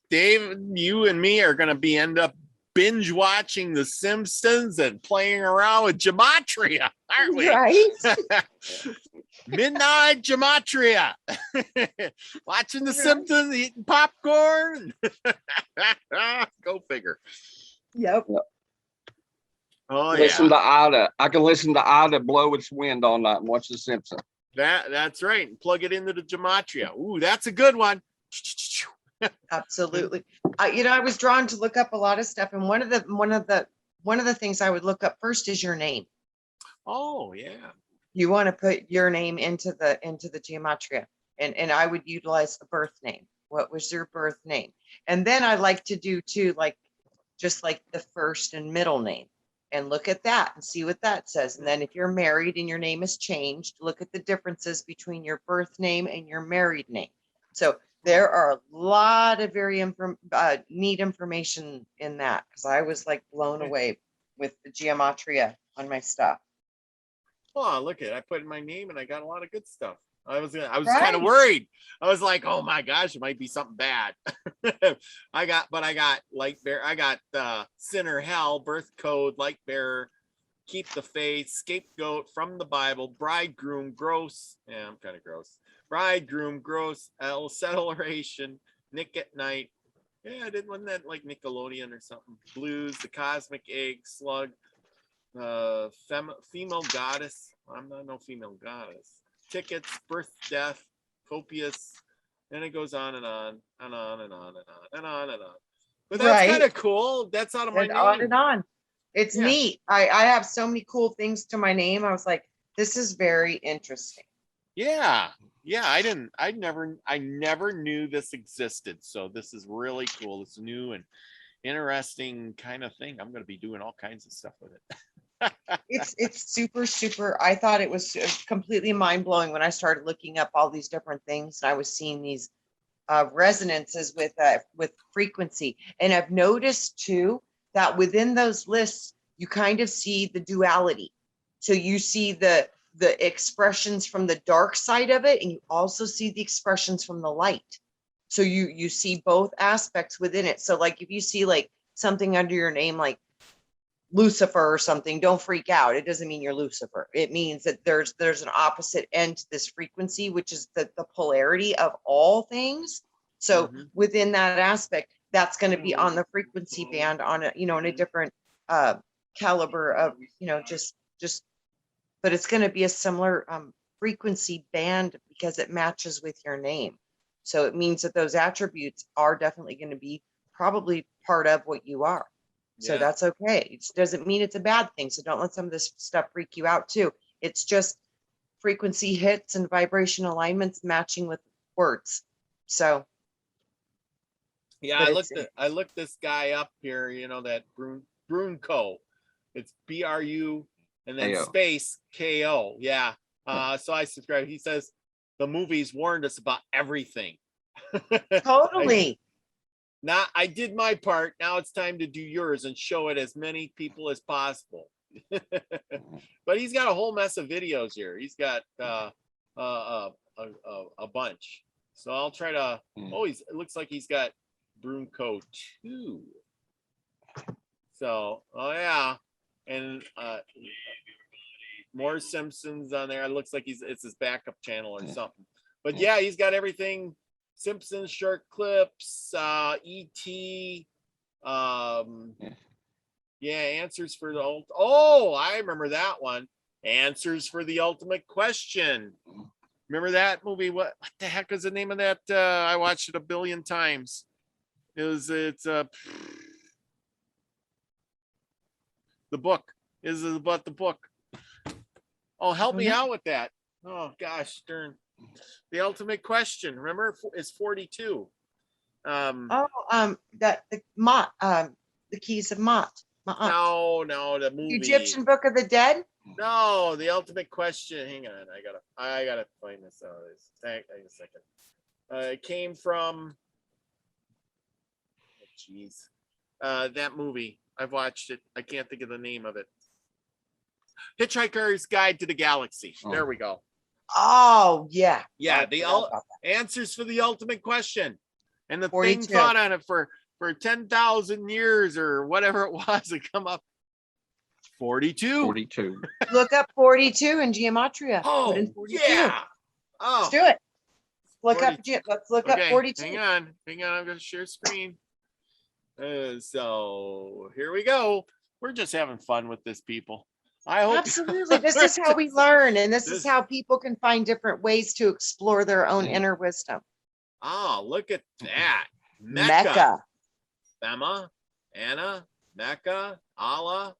Dave, you and me are going to end up binge watching The Simpsons and playing around with Gematria, aren't we? Right. Midnight Gematria. Watching The Simpsons, eating popcorn. Go figure. Yep. Oh, listen to Ida. I can listen to Ida blow its wind all night and watch The Simpsons. That's right. And plug it into the Gematria. Ooh, that's a good one. Absolutely. I was drawn to look up a lot of stuff, and one of the things I would look up first is your name. Oh yeah. You want to put your name into the Gematria, and I would utilize the birth name. What was your birth name? And then I like to do too, just like the first and middle name, and look at that and see what that says. And then if you're married and your name is changed, look at the differences between your birth name and your married name. So there are a lot of very neat information in that, because I was like blown away with the Gematria on my stuff. Oh, look at it. I put in my name and I got a lot of good stuff. I was kind of worried. I was like, oh my gosh, it might be something bad. I got light bearer. I got sinner, hell, birth code, light bearer, keep the faith, scapegoat, from the Bible, bridegroom, gross. Yeah, I'm kind of gross. Bridegroom, gross, acceleration, Nick at night. Yeah, wasn't that like Nickelodeon or something? Blues, the cosmic egg, slug, female goddess. I'm not no female goddess. Tickets, birth, death, copious, and it goes on and on and on and on and on and on and on. But that's kind of cool. That's out of my name. On and on. It's neat. I have so many cool things to my name. I was like, this is very interesting. Yeah. Yeah. I never knew this existed. So this is really cool. It's new and interesting kind of thing. I'm going to be doing all kinds of stuff with it. It's super. I thought it was completely mind blowing when I started looking up all these different things. And I was seeing these resonances with frequency. And I've noticed too that within those lists, you kind of see the duality. So you see the expressions from the dark side of it, and you also see the expressions from the light. So you see both aspects within it. So like if you see like something under your name like Lucifer or something, don't freak out. It doesn't mean you're Lucifer. It means that there's an opposite end to this frequency, which is the polarity of all things. So within that aspect, that's going to be on the frequency band on a, in a different caliber of, just, but it's going to be a similar frequency band because it matches with your name. So it means that those attributes are definitely going to be probably part of what you are. So that's okay. It doesn't mean it's a bad thing. So don't let some of this stuff freak you out too. It's just frequency hits and vibration alignments matching with words. So yeah, I looked this guy up here, that Brunko. It's BRU and then space KO. Yeah. So I subscribe. He says the movies warned us about everything. Totally. I did my part. Now it's time to do yours and show it as many people as possible. But he's got a whole mess of videos here. He's got a bunch. So I'll try to. Oh, it looks like he's got Brunko 2. So, oh yeah, and more Simpsons on there. It looks like it's his backup channel or something. But yeah, he's got everything. Simpsons short clips, ET, answers for the I remember that one. Answers for the ultimate question. Remember that movie? What the heck is the name of that? I watched it a billion times. It's the book. Is it about the book? Oh, help me out with that. Oh gosh, darn. The ultimate question, remember, is 42. The keys of Mott. No, the movie. Egyptian Book of the Dead. No, the ultimate question. Hang on, I gotta find this out. Hang a second. It came from. Jeez, that movie. I've watched it. I can't think of the name of it. Hitchhiker's Guide to the Galaxy. There we go. Oh yeah. The answers for the ultimate question, and the 42. Thing thought on it for 10,000 years or whatever it was to come up. 42. 42. Look up 42 in Gematria. Oh, 42. Yeah. Oh, let's do it. Let's look up 42. Hang on. I'm going to share screen. So here we go. We're just having fun with this, people. I hope absolutely. This is how we learn, and this is how people can find different ways to explore their own inner wisdom. Oh, look at that. Mecca. Emma, Anna, Mecca, Allah,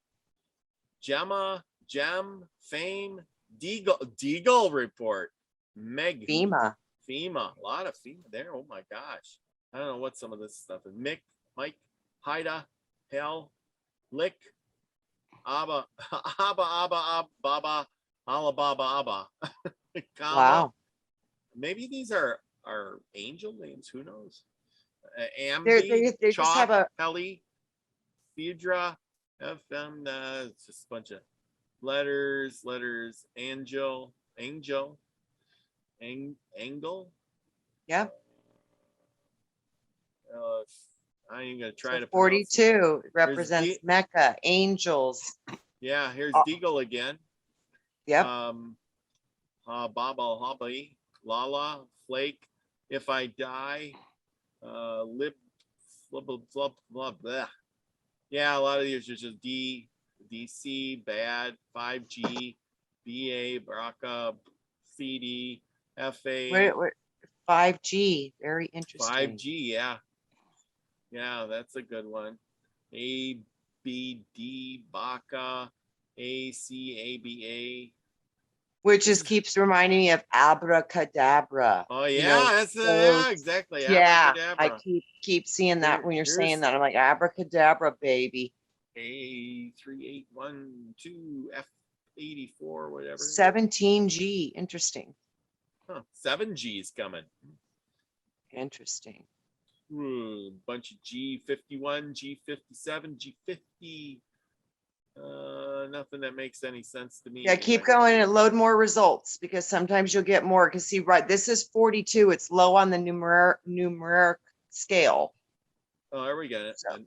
Gemma, Gem, Fame, Deagle report, Meg, FEMA, a lot of FEMA there. Oh my gosh. I don't know what some of this stuff is. Mick, Mike, Haida, Hell, Lick, Abba, Baba, Alababa, wow. Maybe these are angel names. Who knows? Ambi, they Chalk, just have a Kelly, Phaedra, FM. It's just a bunch of letters. Angel, Angle. Yeah. I ain't gonna try to. 42 represents Mecca, angels. Yeah, here's Deagle again. Yep. Baba, Hobby, Lala, Flake. If I die, lib, blah, blah, blah. Yeah, a lot of these are just DC, bad, 5G, BA, Baraka, CD, FA. Wait, 5G, very interesting. 5G, yeah. Yeah, that's a good one. ABD, Baka, ACABA, Which just keeps reminding me of abracadabra. Oh yeah, that's yeah, exactly. Yeah, Abracadabra. I keep seeing that when you're saying that. I'm like, abracadabra, baby. A3812 F84, whatever. 17G. Interesting. Huh. 7G's coming. Interesting. Bunch of G51, G57, G50. Nothing that makes any sense to me. Yeah, keep going and load more results, because sometimes you'll get more. Because see, right, this is 42. It's low on the numeric scale. Oh, there we go. So,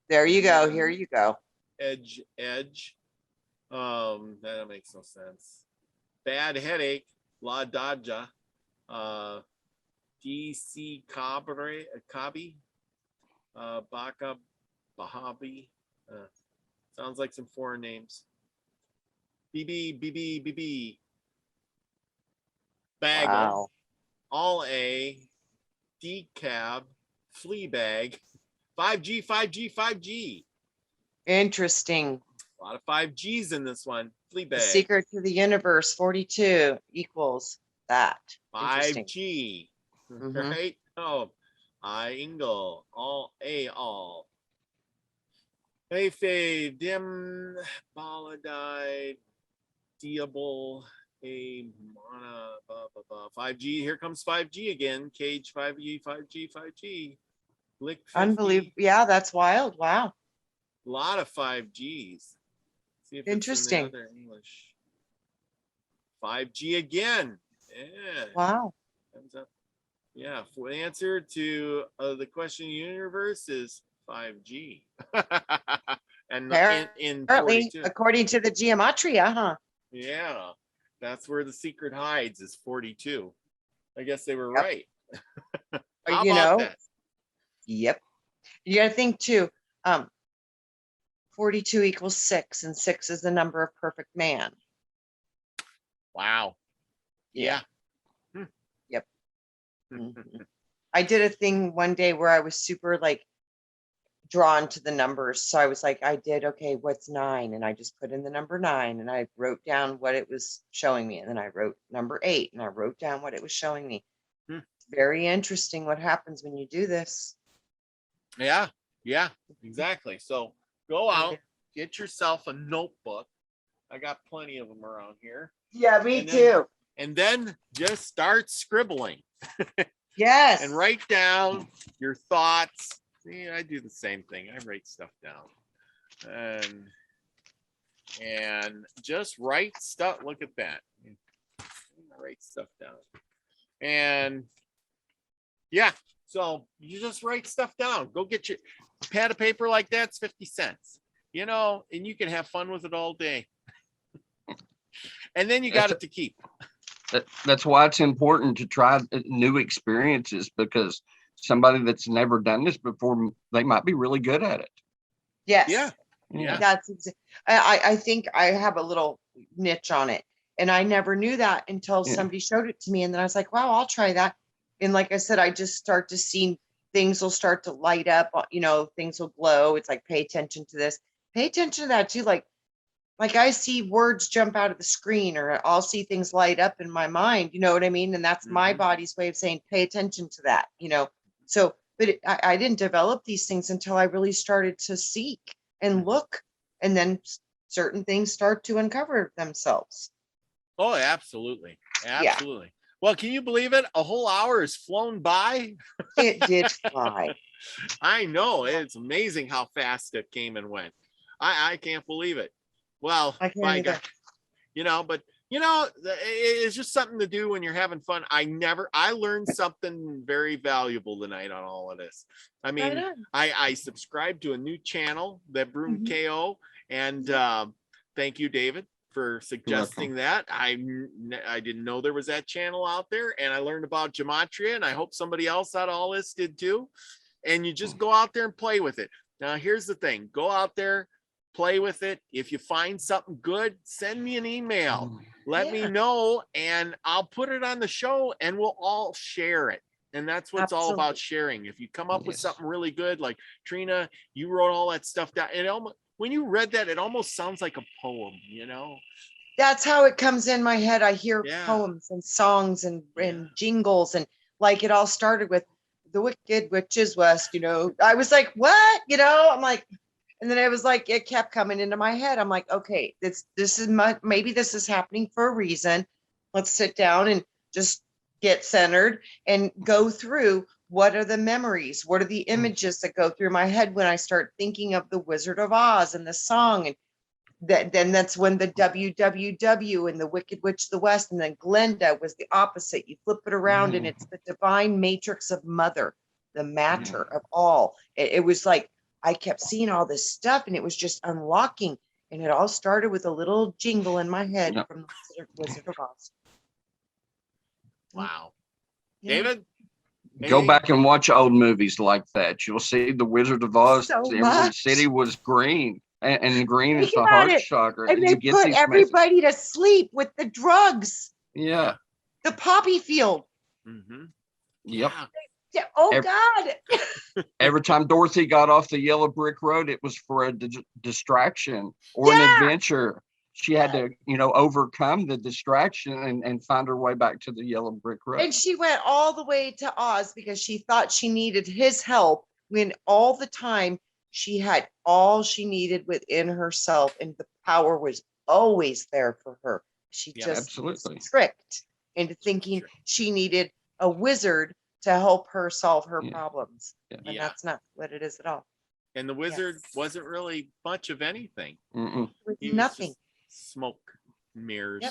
there you go. Here you go. Edge. That makes no sense. Bad headache. La Daja. DC Kabi. Baka Bahabi. Sounds like some foreign names. BB. Bagel. Wow. All A. Decab. Fleabag. 5G. Interesting. A lot of 5Gs in this one. Fleabag. The secret to the universe, 42 equals that. 5G. Right? Oh, Ingle. All A. Mayfair, Dim, Baladide, Diable, A Mana, 5G. Here comes 5G again. Cage 5G. Lick 50. Unbelievable. Yeah, that's wild. Wow. A lot of 5Gs. See if interesting. It's in the other English. 5G again. Yeah. Wow. Thumbs up. Yeah. For the answer to the question of the universe is 5G. And in 42. According to the Gematria, huh? Yeah, that's where the secret hides, is 42. I guess they were right. How about that? Yep. You got to think too. 42 equals 6, and 6 is the number of perfect man. Wow. Yeah. Yep. I did a thing one day where I was super drawn to the numbers. So I was like, okay, what's 9? And I just put in the number 9, and I wrote down what it was showing me. And then I wrote number 8, and I wrote down what it was showing me. It's very interesting what happens when you do this. Yeah, exactly. So go out, get yourself a notebook. I got plenty of them around here. Yeah, me too. And then just start scribbling. Yes. And write down your thoughts. See, I do the same thing. I write stuff down. And just write stuff. Look at that. Write stuff down. And yeah, so you just write stuff down. Go get your pad of paper like that's 50 cents. And you can have fun with it all day. And then you got it to keep. That's why it's important to try new experiences, because somebody that's never done this before, they might be really good at it. Yes. Yeah. I think I have a little niche on it, and I never knew that until somebody showed it to me, and then I was like, wow, I'll try that. And like I said, I just start to see things will start to light up, things will glow. It's like, pay attention to this, pay attention to that too. Like I see words jump out of the screen, or I'll see things light up in my mind, you know what I mean? And that's my body's way of saying, pay attention to that, So, but I didn't develop these things until I really started to seek and look, and then certain things start to uncover themselves. Oh, absolutely. Yeah. Well, can you believe it? A whole hour has flown by. It did fly. I know. It's amazing how fast it came and went. I can't believe it. Well, my God, but it's just something to do when you're having fun. I learned something very valuable tonight on all of this. I mean, I subscribed to a new channel, that Broom KO, and thank you, David, for suggesting that. I didn't know there was that channel out there, and I learned about Gematria, and I hope somebody else out of all this did too. And you just go out there and play with it. Now, here's the thing: go out there, play with it. If you find something good, send me an email. Let me know, and I'll put it on the show, and we'll all share it. And that's what it's all about, sharing. If you come up with something really good, like Trina, you wrote all that stuff down. When you read that, it almost sounds like a poem, That's how it comes in my head. I hear Yeah. poems and songs and jingles, and like it all started with the wicked witch is west, I was like, what? I'm like, and then it was like, it kept coming into my head. I'm like, okay, this is maybe this is happening for a reason. Let's sit down and just get centered and go through what are the memories, what are the images that go through my head when I start thinking of the Wizard of Oz and the song, and then that's when the WWW and the Wicked Witch of the West, and then Glenda was the opposite. You flip it around and it's the divine matrix of mother, the matter of all. It was like I kept seeing all this stuff and it was just unlocking, and it all started with a little jingle in my head from the Wizard of Oz. Wow. David? Go back and watch old movies like that. You'll see the Wizard of Oz. So Every much. city was green, and green is Think the about heart it. chakra. And they You get put these everybody to sleep with the drugs, Yeah. the poppy field. Mm-hmm. Yep. Yeah. Oh, God. Every time Dorothy got off the yellow brick road, it was for a distraction or an adventure. She had to, overcome the distraction and find her way back to the yellow brick road. And she went all the way to Oz because she thought she needed his help, when all the time she had all she needed within herself, and the power was always there for her. She just was tricked into thinking she needed a wizard to help her solve her problems. And that's not what it is at all. And the wizard wasn't really much of anything. Nothing. Smoke, mirrors.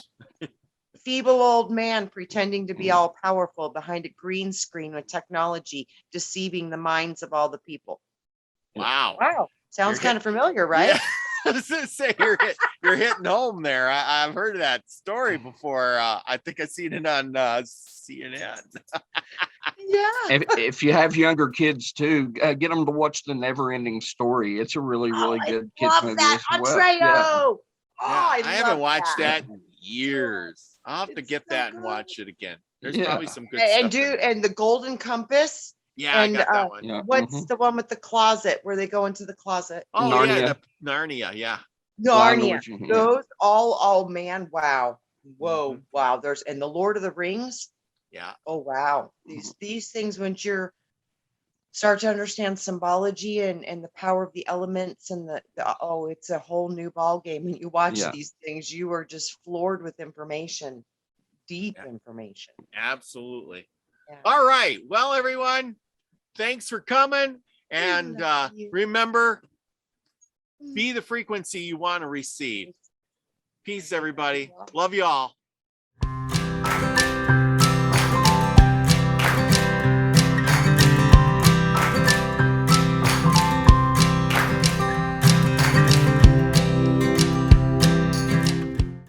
Feeble old man pretending to be all powerful behind a green screen with technology, deceiving the minds of all the people. Wow. Sounds kind of familiar, right? Yeah. I was gonna say you're hitting home there. I've heard of that story before. I think I've seen it on CNN. If you have younger kids too, get them to watch The Never Ending Story. It's a really, really good kids movie that as well. Trejo. I haven't watched that in years. I'll have to get that and watch it again. There's probably some good stuff. And the Golden Compass. Yeah, I got that one. What's the one with the closet where they go into the closet? Oh, Narnia. Narnia, yeah. Narnia. Those oh man, wow. Whoa, wow. There's and the Lord of the Rings. Yeah. Oh wow. These things, when you're start to understand symbology and the power of the elements and it's a whole new ball game. When you watch these things, you are just floored with information, deep information. Absolutely. All right. Well, everyone, thanks for coming. And remember, be the frequency you want to receive. Peace, everybody. Love you all.